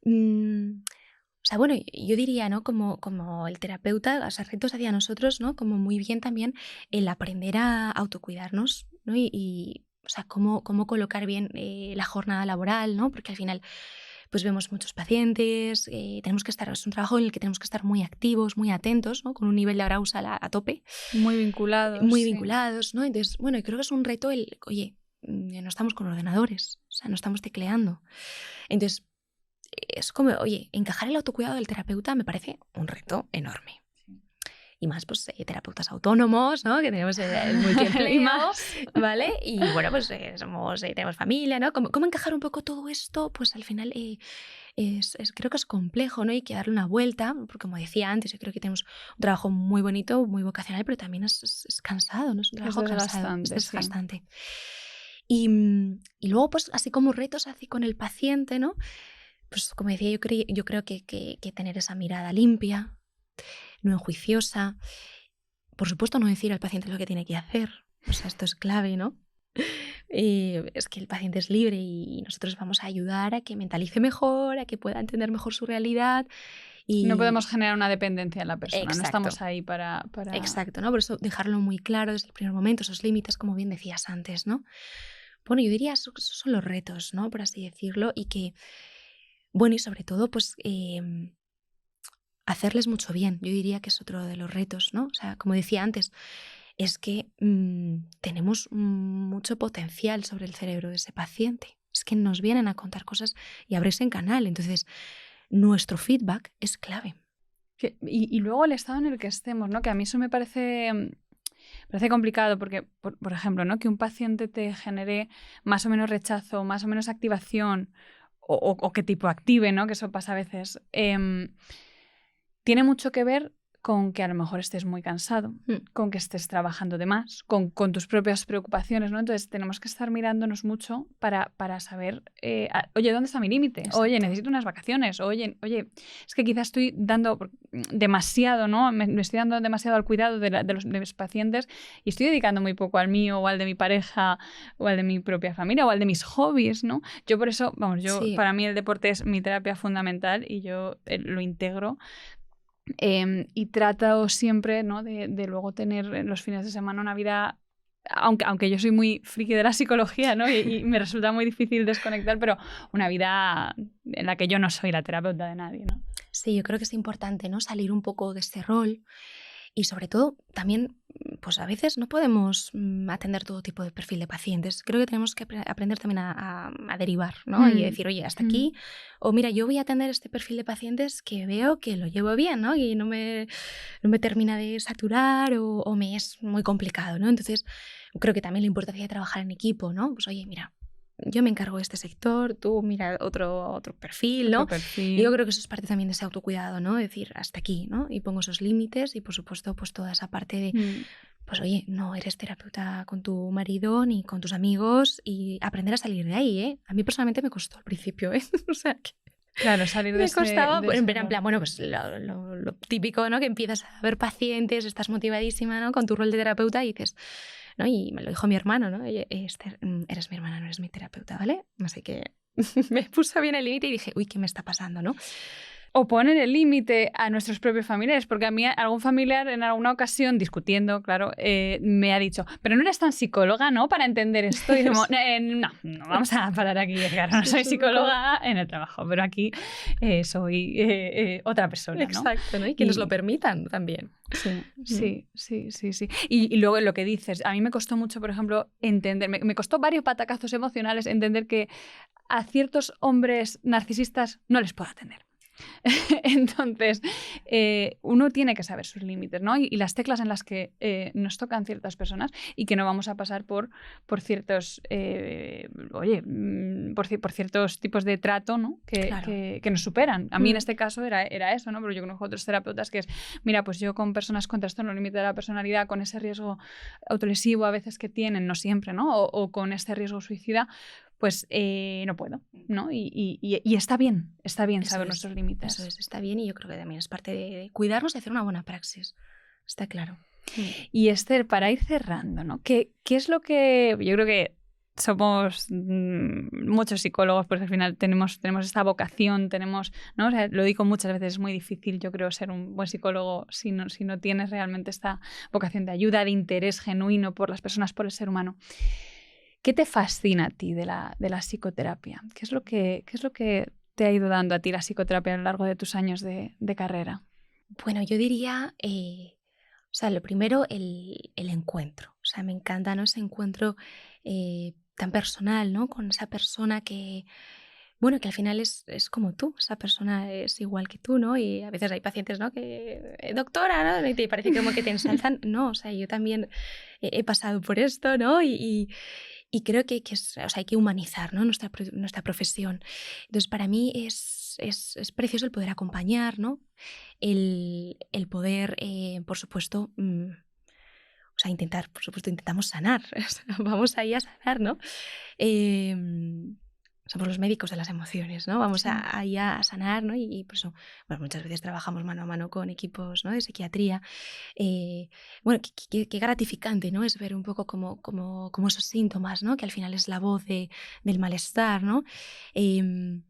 [SPEAKER 2] O sea, bueno, yo diría, ¿no? Como el terapeuta, o sea, retos hacia nosotros, ¿no? Como muy bien también el aprender a autocuidarnos, ¿no? O sea, cómo colocar bien la jornada laboral, ¿no? Porque al final pues vemos muchos pacientes, tenemos que estar, es un trabajo en el que tenemos que estar muy activos, muy atentos, ¿no? Con un nivel de arousal a tope.
[SPEAKER 1] Muy vinculados.
[SPEAKER 2] Muy vinculados, ¿no? Entonces, bueno, creo que es un reto oye, no estamos con ordenadores, o sea, no estamos tecleando. Entonces, es como, oye, encajar el autocuidado del terapeuta me parece un reto enorme. Y más, pues, terapeutas autónomos, ¿no? Que tenemos el multiempleo, ¿vale? Y bueno, pues tenemos familia, ¿no? ¿Cómo encajar un poco todo esto? Pues al final creo que es complejo, ¿no? Y hay que darle una vuelta, porque como decía antes, yo creo que tenemos un trabajo muy bonito, muy vocacional, pero también es cansado, ¿no? Es un trabajo cansado, es desgastante. Sí. Y luego, pues, así como retos así con el paciente, ¿no? Pues como decía, yo creo que tener esa mirada limpia, no enjuiciosa. Por supuesto, no decir al paciente lo que tiene que hacer. O sea, esto es clave, ¿no? Es que el paciente es libre y nosotros vamos a ayudar a que mentalice mejor, a que pueda entender mejor su realidad. Y
[SPEAKER 1] no podemos generar una dependencia en la persona.
[SPEAKER 2] Exacto.
[SPEAKER 1] No estamos ahí para...
[SPEAKER 2] Exacto, ¿no? Por eso dejarlo muy claro desde el primer momento, esos límites, como bien decías antes, ¿no? Bueno, yo diría esos son los retos, ¿no? Por así decirlo, y que, bueno, y sobre todo, pues hacerles mucho bien. Yo diría que es otro de los retos, ¿no? O sea, como decía antes, es que tenemos mucho potencial sobre el cerebro de ese paciente. Es que nos vienen a contar cosas y abrirse en canal. Entonces, nuestro feedback es clave.
[SPEAKER 1] Y luego el estado en el que estemos, ¿no? Que a mí eso me parece complicado porque, por ejemplo, ¿no? Que un paciente te genere más o menos rechazo, más o menos activación o que tipo active, ¿no? Que eso pasa a veces. Tiene mucho que ver con que a lo mejor estés muy cansado, con que estés trabajando de más, con tus propias preocupaciones, ¿no? Entonces tenemos que estar mirándonos mucho para saber, oye, ¿dónde está mi límite? Oye, necesito unas vacaciones. Oye, es que quizás estoy dando demasiado, ¿no? Me estoy dando demasiado al cuidado de los pacientes y estoy dedicando muy poco al mío o al de mi pareja o al de mi propia familia o al de mis hobbies, ¿no? Yo por eso, para mí el deporte es mi terapia fundamental y yo lo integro. Y trato siempre, ¿no? de luego tener en los fines de semana una vida, aunque yo soy muy friki de la psicología, ¿no? y me resulta muy difícil desconectar, pero una vida en la que yo no soy la terapeuta de nadie, ¿no?
[SPEAKER 2] Sí, yo creo que es importante, ¿no? Salir un poco de este rol y sobre todo también, pues a veces no podemos atender todo tipo de perfil de pacientes. Creo que tenemos que aprender también a derivar, ¿no? Y decir, oye, hasta aquí, o mira, yo voy a atender este perfil de pacientes que veo que lo llevo bien, ¿no? Y no me termina de saturar o me es muy complicado, ¿no? Entonces, creo que también la importancia de trabajar en equipo, ¿no? Pues oye, mira, yo me encargo de este sector, tú mira otro perfil, ¿no? Y yo creo que eso es parte también de ese autocuidado, ¿no? Decir, hasta aquí, ¿no? Y pongo esos límites y, por supuesto, pues toda esa parte de, pues oye, no eres terapeuta con tu marido ni con tus amigos y aprender a salir de ahí, ¿eh? A mí personalmente me costó al principio, ¿eh? O sea, que
[SPEAKER 1] claro, salir
[SPEAKER 2] me costaba, en plan, bueno, pues lo típico, ¿no? Que empiezas a ver pacientes, estás motivadísima, ¿no? Con tu rol de terapeuta y dices... ¿no? Y me lo dijo mi hermano, ¿no? Oye, Esther, eres mi hermana, no eres mi terapeuta, ¿vale? Así que me puso bien el límite y dije, uy, ¿qué me está pasando, no?
[SPEAKER 1] o poner el límite a nuestros propios familiares, porque a mí algún familiar en alguna ocasión, discutiendo, claro, me ha dicho, pero no eres tan psicóloga, ¿no?, para entender esto. Y como, no, vamos a parar aquí, claro, no soy psicóloga en el trabajo, pero aquí soy otra persona, ¿no?
[SPEAKER 2] Exacto, ¿no? Y que nos lo permitan también.
[SPEAKER 1] Sí. Y luego lo que dices, a mí me costó mucho, por ejemplo, entender, me costó varios patacazos emocionales entender que a ciertos hombres narcisistas no les puedo atender. Entonces, uno tiene que saber sus límites, ¿no? Y las teclas en las que nos tocan ciertas personas y que no vamos a pasar por ciertos, por ciertos tipos de trato, ¿no? Que nos superan. A mí en este caso era eso, ¿no? Pero yo conozco otros terapeutas que es, mira, pues yo con personas con trastorno límite de la personalidad, con ese riesgo autolesivo a veces que tienen, no siempre, ¿no? O con este riesgo suicida, pues no puedo, ¿no? Y está bien saber nuestros límites.
[SPEAKER 2] Eso es, está bien, y yo creo que también es parte de cuidarnos y hacer una buena praxis. Está claro.
[SPEAKER 1] Y Esther, para ir cerrando, ¿no? ¿Qué es lo que...? Yo creo que somos muchos psicólogos, porque al final tenemos esta vocación, ¿no? O sea, lo digo muchas veces, es muy difícil, yo creo, ser un buen psicólogo si no tienes realmente esta vocación de ayuda, de interés genuino por las personas, por el ser humano. ¿Qué te fascina a ti de la psicoterapia? ¿Qué es lo que te ha ido dando a ti la psicoterapia a lo largo de tus años de carrera?
[SPEAKER 2] Bueno, yo diría, o sea, lo primero, el encuentro. O sea, me encanta, ¿no?, ese encuentro tan personal, ¿no?, con esa persona que, bueno, que al final es como tú, esa persona es igual que tú, ¿no? Y a veces hay pacientes, ¿no?, que, doctora, ¿no?, y te parece como que te ensalzan. No, o sea, yo también he pasado por esto, ¿no? Y creo que o sea, hay que humanizar, ¿no?, nuestra profesión. Entonces, para mí es precioso el poder acompañar, ¿no? El poder, por supuesto, o sea, por supuesto, intentamos sanar. O sea, vamos ahí a sanar, ¿no? Somos los médicos de las emociones, ¿no? Vamos ahí a sanar, ¿no? Y por eso, bueno, muchas veces trabajamos mano a mano con equipos, ¿no?, de psiquiatría. Bueno, qué gratificante, ¿no?, es ver un poco como esos síntomas, ¿no?, que al final es la voz del malestar, ¿no?,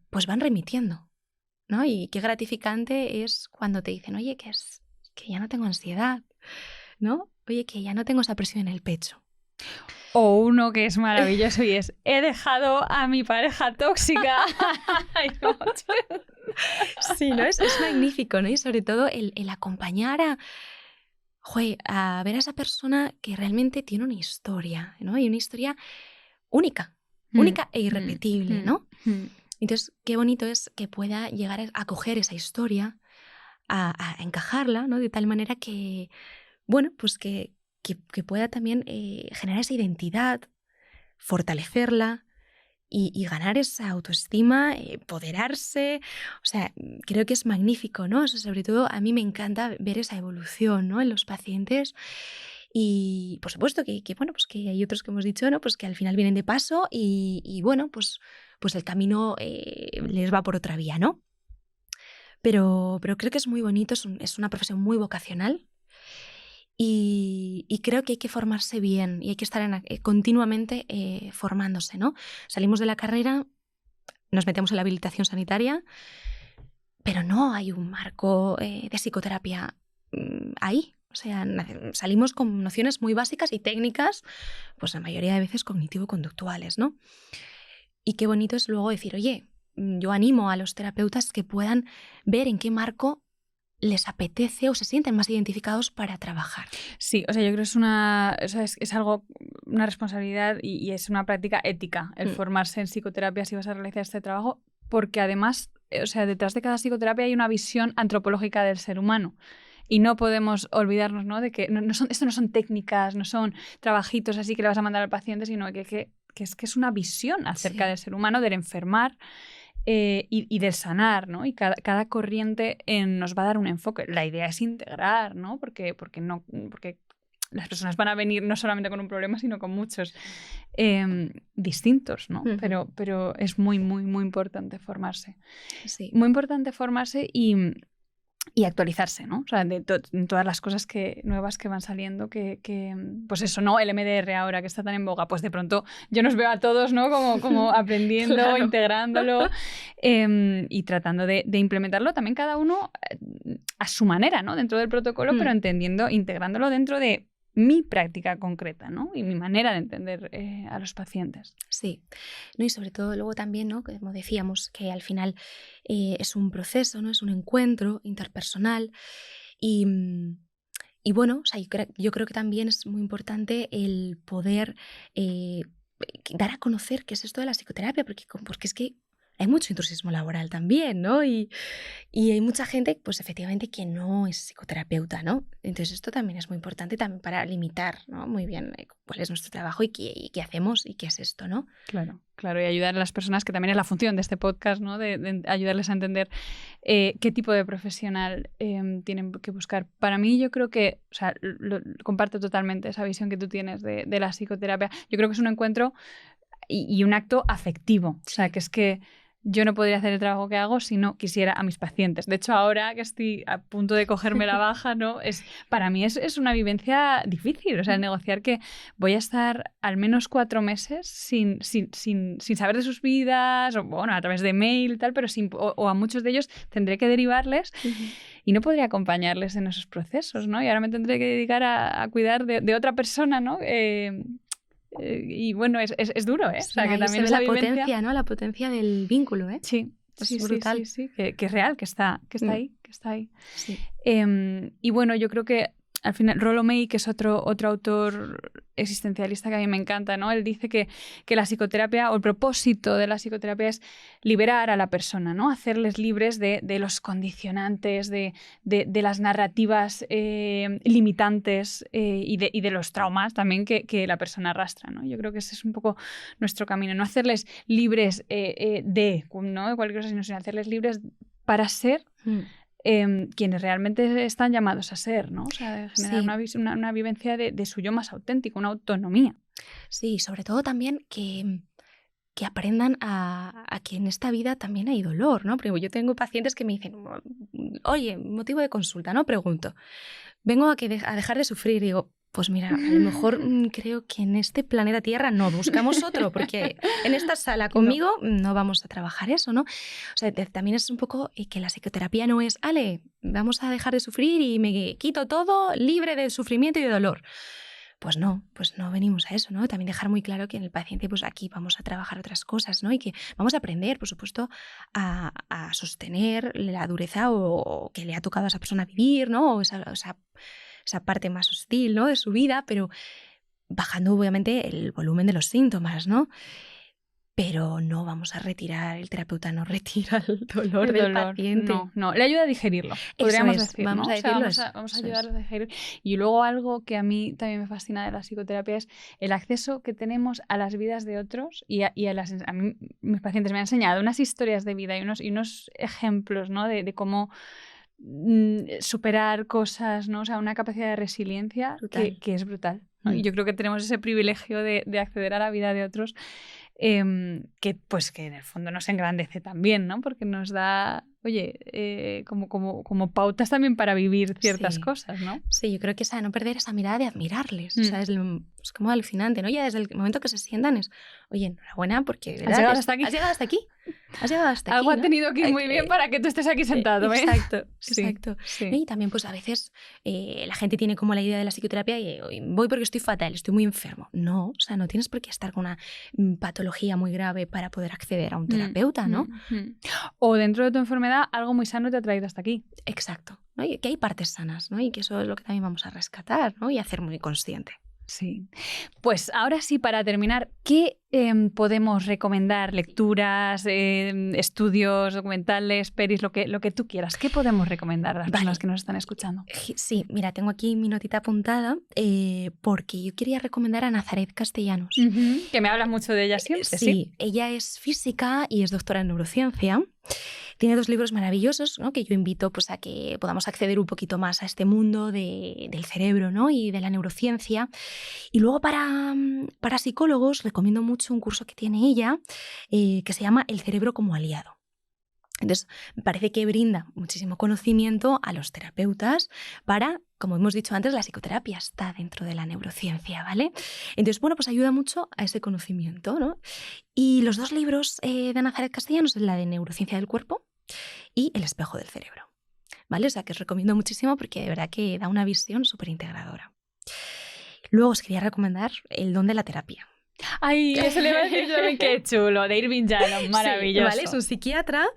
[SPEAKER 2] pues van remitiendo, ¿no? Y qué gratificante es cuando te dicen, oye, que ya no tengo ansiedad, ¿no? Oye, que ya no tengo esa presión en el pecho.
[SPEAKER 1] O uno que es maravilloso y es, he dejado a mi pareja tóxica.
[SPEAKER 2] Sí, ¿no? Es magnífico, ¿no? Y sobre todo el acompañar a ver a esa persona que realmente tiene una historia, ¿no? Y una historia única e irrepetible, ¿no? Entonces, qué bonito es que pueda llegar a coger esa historia, a encajarla, ¿no?, de tal manera que, bueno, pues que pueda también generar esa identidad, fortalecerla y ganar esa autoestima, empoderarse. O sea, creo que es magnífico, ¿no? O sea, sobre todo a mí me encanta ver esa evolución, ¿no?, en los pacientes. Y por supuesto que bueno, pues que hay otros que hemos dicho, ¿no?, pues que al final vienen de paso y bueno, pues el camino les va por otra vía, ¿no? Pero creo que es muy bonito, es una profesión muy vocacional. Y creo que hay que formarse bien y hay que estar continuamente formándose, ¿no? Salimos de la carrera, nos metemos en la habilitación sanitaria, pero no hay un marco de psicoterapia ahí. O sea, salimos con nociones muy básicas y técnicas, pues la mayoría de veces cognitivo-conductuales, ¿no? Y qué bonito es luego decir, oye, yo animo a los terapeutas que puedan ver en qué marco les apetece o se sienten más identificados para trabajar.
[SPEAKER 1] Sí, o sea, yo creo que es algo, una responsabilidad y es una práctica ética el formarse en psicoterapia si vas a realizar este trabajo, porque además, o sea, detrás de cada psicoterapia hay una visión antropológica del ser humano. Y no podemos olvidarnos, ¿no?, de que esto no son técnicas, no son trabajitos así que le vas a mandar al paciente, sino que es una visión acerca del ser humano, del enfermar. Y del sanar, ¿no? Y cada corriente nos va a dar un enfoque. La idea es integrar, ¿no? Porque las personas van a venir no solamente con un problema, sino con muchos distintos, ¿no? Pero es muy, muy, muy importante formarse.
[SPEAKER 2] Sí.
[SPEAKER 1] Muy importante formarse y actualizarse, ¿no? O sea, de todas las cosas nuevas que van saliendo, pues eso, ¿no? El MDR ahora que está tan en boga, pues de pronto yo nos veo a todos, ¿no? Como aprendiendo, claro, integrándolo y tratando de implementarlo también cada uno a su manera, ¿no? Dentro del protocolo, pero integrándolo dentro de mi práctica concreta, ¿no? Y mi manera de entender a los pacientes.
[SPEAKER 2] Sí, ¿no? Y sobre todo luego también, ¿no? Como decíamos, que al final es un proceso, ¿no? Es un encuentro interpersonal y bueno, o sea, yo creo que también es muy importante el poder dar a conocer qué es esto de la psicoterapia, porque es que hay mucho intrusismo laboral también, ¿no? Y hay mucha gente, pues efectivamente, que no es psicoterapeuta, ¿no? Entonces esto también es muy importante también para limitar, ¿no? Muy bien cuál es nuestro trabajo y qué hacemos y qué es esto, ¿no?
[SPEAKER 1] Claro, claro, y ayudar a las personas, que también es la función de este podcast, ¿no? De ayudarles a entender qué tipo de profesional tienen que buscar. Para mí, yo creo que, o sea, comparto totalmente esa visión que tú tienes de la psicoterapia. Yo creo que es un encuentro y un acto afectivo, o sea, que es que yo no podría hacer el trabajo que hago si no quisiera a mis pacientes. De hecho, ahora que estoy a punto de cogerme la baja, ¿no? Para mí es una vivencia difícil. O sea, el negociar que voy a estar al menos 4 meses sin saber de sus vidas, o bueno, a través de mail y tal, pero o a muchos de ellos tendré que derivarles y no podría acompañarles en esos procesos, ¿no? Y ahora me tendré que dedicar a cuidar de otra persona, ¿no? Y bueno, es duro, ¿eh? O sea, que también
[SPEAKER 2] se ve la
[SPEAKER 1] vivencia...
[SPEAKER 2] potencia, ¿no? La potencia del vínculo, ¿eh?
[SPEAKER 1] Sí,
[SPEAKER 2] es brutal.
[SPEAKER 1] Sí, que es real, que está ahí, que está ahí.
[SPEAKER 2] Sí.
[SPEAKER 1] Y bueno, yo creo que al final Rollo May, que es otro autor existencialista que a mí me encanta, ¿no? Él dice que la psicoterapia, o el propósito de la psicoterapia, es liberar a la persona, ¿no? Hacerles libres de los condicionantes, de las narrativas limitantes y de los traumas también que la persona arrastra, ¿no? Yo creo que ese es un poco nuestro camino, no hacerles libres de cualquier cosa, sino hacerles libres para ser quienes realmente están llamados a ser, ¿no? O sea, generar una vivencia de su yo más auténtico, una autonomía.
[SPEAKER 2] Sí, sobre todo también que aprendan a que en esta vida también hay dolor, ¿no? Porque yo tengo pacientes que me dicen, oye, motivo de consulta, ¿no? Pregunto, vengo a dejar de sufrir. Digo, pues mira, a lo mejor creo que en este planeta Tierra no, buscamos otro, porque en esta sala conmigo no vamos a trabajar eso, ¿no? O sea, también es un poco que la psicoterapia no es, vamos a dejar de sufrir y me quito todo libre de sufrimiento y de dolor. Pues no venimos a eso, ¿no? También dejar muy claro que en el paciente, pues aquí vamos a trabajar otras cosas, ¿no? Y que vamos a aprender, por supuesto, a sostener la dureza o que le ha tocado a esa persona vivir, ¿no? O esa parte más hostil, ¿no? De su vida, pero bajando obviamente el volumen de los síntomas, ¿no? Pero no vamos a retirar, el terapeuta no retira el dolor del paciente.
[SPEAKER 1] No, le ayuda a digerirlo, podríamos decir,
[SPEAKER 2] vamos
[SPEAKER 1] ¿no?
[SPEAKER 2] a decirlo.
[SPEAKER 1] Vamos a ayudarles a digerir. Y luego algo que a mí también me fascina de la psicoterapia es el acceso que tenemos a las vidas de otros y a mí, mis pacientes me han enseñado unas historias de vida y unos ejemplos, ¿no? de cómo superar cosas, ¿no? O sea, una capacidad de resiliencia que es brutal, ¿no? Y yo creo que tenemos ese privilegio de acceder a la vida de otros que en el fondo nos engrandece también, ¿no? Porque nos da, como pautas también para vivir ciertas cosas, ¿no?
[SPEAKER 2] Sí, yo creo que no perder esa mirada de admirarles. O sea, es como alucinante, ¿no? Ya desde el momento que se sientan es, oye, enhorabuena porque
[SPEAKER 1] has llegado hasta aquí.
[SPEAKER 2] Has llegado hasta aquí. Has llegado hasta aquí.
[SPEAKER 1] Algo ha tenido que ir muy bien para que tú estés aquí sentado, ¿eh?
[SPEAKER 2] Exacto.
[SPEAKER 1] Sí.
[SPEAKER 2] Y también, pues a veces la gente tiene como la idea de la psicoterapia y voy porque estoy fatal, estoy muy enfermo. No, o sea, no tienes por qué estar con una patología muy grave para poder acceder a un terapeuta, ¿no?
[SPEAKER 1] O dentro de tu enfermedad, algo muy sano te ha traído hasta aquí.
[SPEAKER 2] Exacto, ¿no? Y que hay partes sanas, ¿no? Y que eso es lo que también vamos a rescatar, ¿no? Y hacer muy consciente.
[SPEAKER 1] Sí. Pues ahora sí, para terminar, ¿qué podemos recomendar? Lecturas, estudios, documentales, pelis, lo que tú quieras. ¿Qué podemos recomendar a las personas que nos están escuchando?
[SPEAKER 2] Sí, mira, tengo aquí mi notita apuntada porque yo quería recomendar a Nazaret Castellanos.
[SPEAKER 1] Que me hablas mucho de ella siempre.
[SPEAKER 2] Sí, ella es física y es doctora en neurociencia. Tiene 2 libros maravillosos, ¿no? Que yo invito pues, a que podamos acceder un poquito más a este mundo del cerebro, ¿no? Y de la neurociencia. Y luego para psicólogos recomiendo mucho un curso que tiene ella que se llama El cerebro como aliado. Entonces, me parece que brinda muchísimo conocimiento a los terapeutas para, como hemos dicho antes, la psicoterapia está dentro de la neurociencia, ¿vale? Entonces, bueno, pues ayuda mucho a ese conocimiento, ¿no? Y los 2 libros de Nazaret Castellanos son la de Neurociencia del Cuerpo y El espejo del cerebro, ¿vale? O sea, que os recomiendo muchísimo porque de verdad que da una visión súper integradora. Luego os quería recomendar El don de la terapia.
[SPEAKER 1] Ay, eso le iba a decir yo también, qué chulo, de Irving Yalom, maravilloso.
[SPEAKER 2] Sí, ¿vale? Es un psiquiatra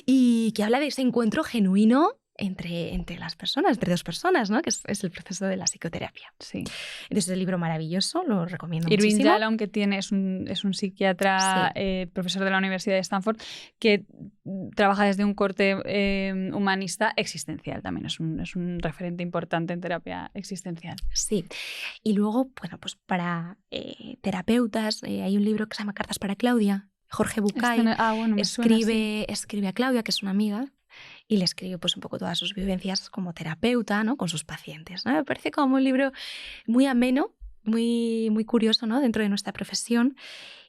[SPEAKER 2] y que habla de ese encuentro genuino entre las personas, entre 2 personas, ¿no? Que es el proceso de la psicoterapia.
[SPEAKER 1] Sí.
[SPEAKER 2] Entonces, es un libro maravilloso, lo recomiendo
[SPEAKER 1] Irving
[SPEAKER 2] muchísimo.
[SPEAKER 1] Yalom, que es un psiquiatra, profesor de la Universidad de Stanford, que trabaja desde un corte humanista existencial también. Es un referente importante en terapia existencial.
[SPEAKER 2] Sí. Y luego, bueno, pues para terapeutas, hay un libro que se llama Cartas para Claudia. Jorge Bucay escribe a Claudia, que es una amiga, y le escribe pues un poco todas sus vivencias como terapeuta, ¿no? Con sus pacientes, ¿no? Me parece como un libro muy ameno, muy, muy curioso, ¿no? Dentro de nuestra profesión.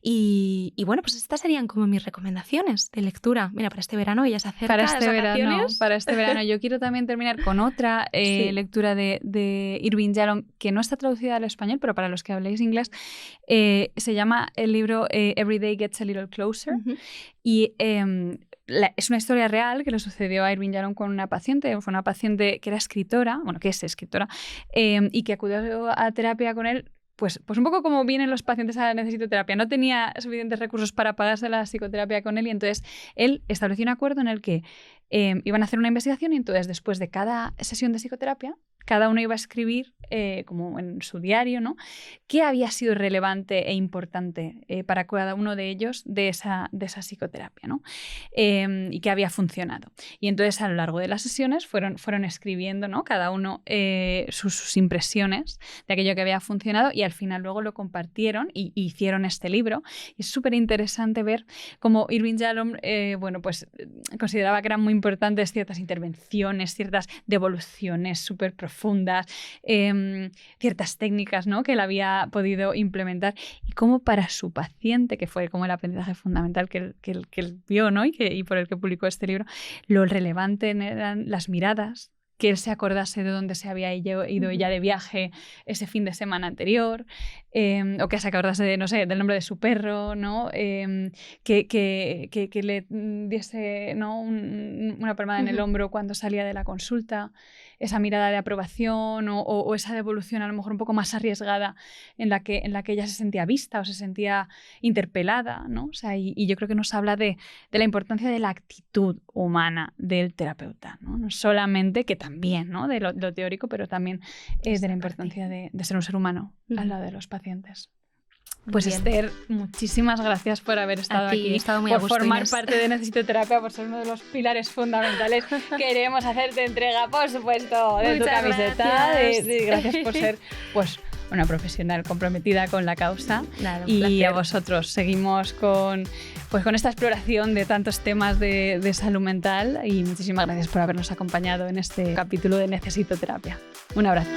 [SPEAKER 2] Y bueno, pues estas serían como mis recomendaciones de lectura. Mira, para este verano ya se acerca las vacaciones.
[SPEAKER 1] Para este verano. Yo quiero también terminar con otra lectura de Irving Yalom, que no está traducida al español, pero para los que habléis inglés, se llama el libro Every Day Gets a Little Closer. Uh-huh. Y es una historia real que le sucedió a Irving Yalom con una paciente. Fue una paciente que era escritora, bueno, que es escritora, y que acudió a terapia con él. Pues un poco como vienen los pacientes a Necesito Terapia. No tenía suficientes recursos para pagarse la psicoterapia con él y entonces él estableció un acuerdo en el que iban a hacer una investigación y entonces después de cada sesión de psicoterapia cada uno iba a escribir como en su diario, ¿no? ¿Qué había sido relevante e importante para cada uno de ellos de esa psicoterapia, ¿no? Y qué había funcionado. Y entonces a lo largo de las sesiones fueron escribiendo, ¿no? Cada uno sus impresiones de aquello que había funcionado y al final luego lo compartieron y hicieron este libro. Y es súper interesante ver cómo Irving Yalom pues consideraba que eran muy importantes ciertas intervenciones, ciertas devoluciones súper profundas, ciertas técnicas, ¿no? Que él había podido implementar y cómo para su paciente, que fue como el aprendizaje fundamental que él vio, ¿no? y por el que publicó este libro, lo relevante eran las miradas, que él se acordase de dónde se había ido ella de viaje ese fin de semana anterior, o que se acordase de, no sé, del nombre de su perro, ¿no? Que le diese, ¿no? una palmada en el hombro cuando salía de la consulta, esa mirada de aprobación o esa devolución a lo mejor un poco más arriesgada en la que ella se sentía vista o se sentía interpelada, ¿no? O sea, y yo creo que nos habla de la importancia de la actitud humana del terapeuta, ¿no? No solamente, que también, ¿no? De lo teórico, pero también de la importancia de ser un ser humano al lado de los pacientes. Pues bien. Esther, muchísimas gracias por haber estado aquí, por formar parte de Necesito Terapia, por ser uno de los pilares fundamentales. Queremos hacerte entrega, por supuesto, de tu camiseta. Gracias por ser pues una profesional comprometida con la causa.
[SPEAKER 2] Nada,
[SPEAKER 1] y
[SPEAKER 2] placer.
[SPEAKER 1] a vosotros seguimos con esta exploración de tantos temas de salud mental y muchísimas gracias por habernos acompañado en este capítulo de Necesito Terapia. Un abrazo.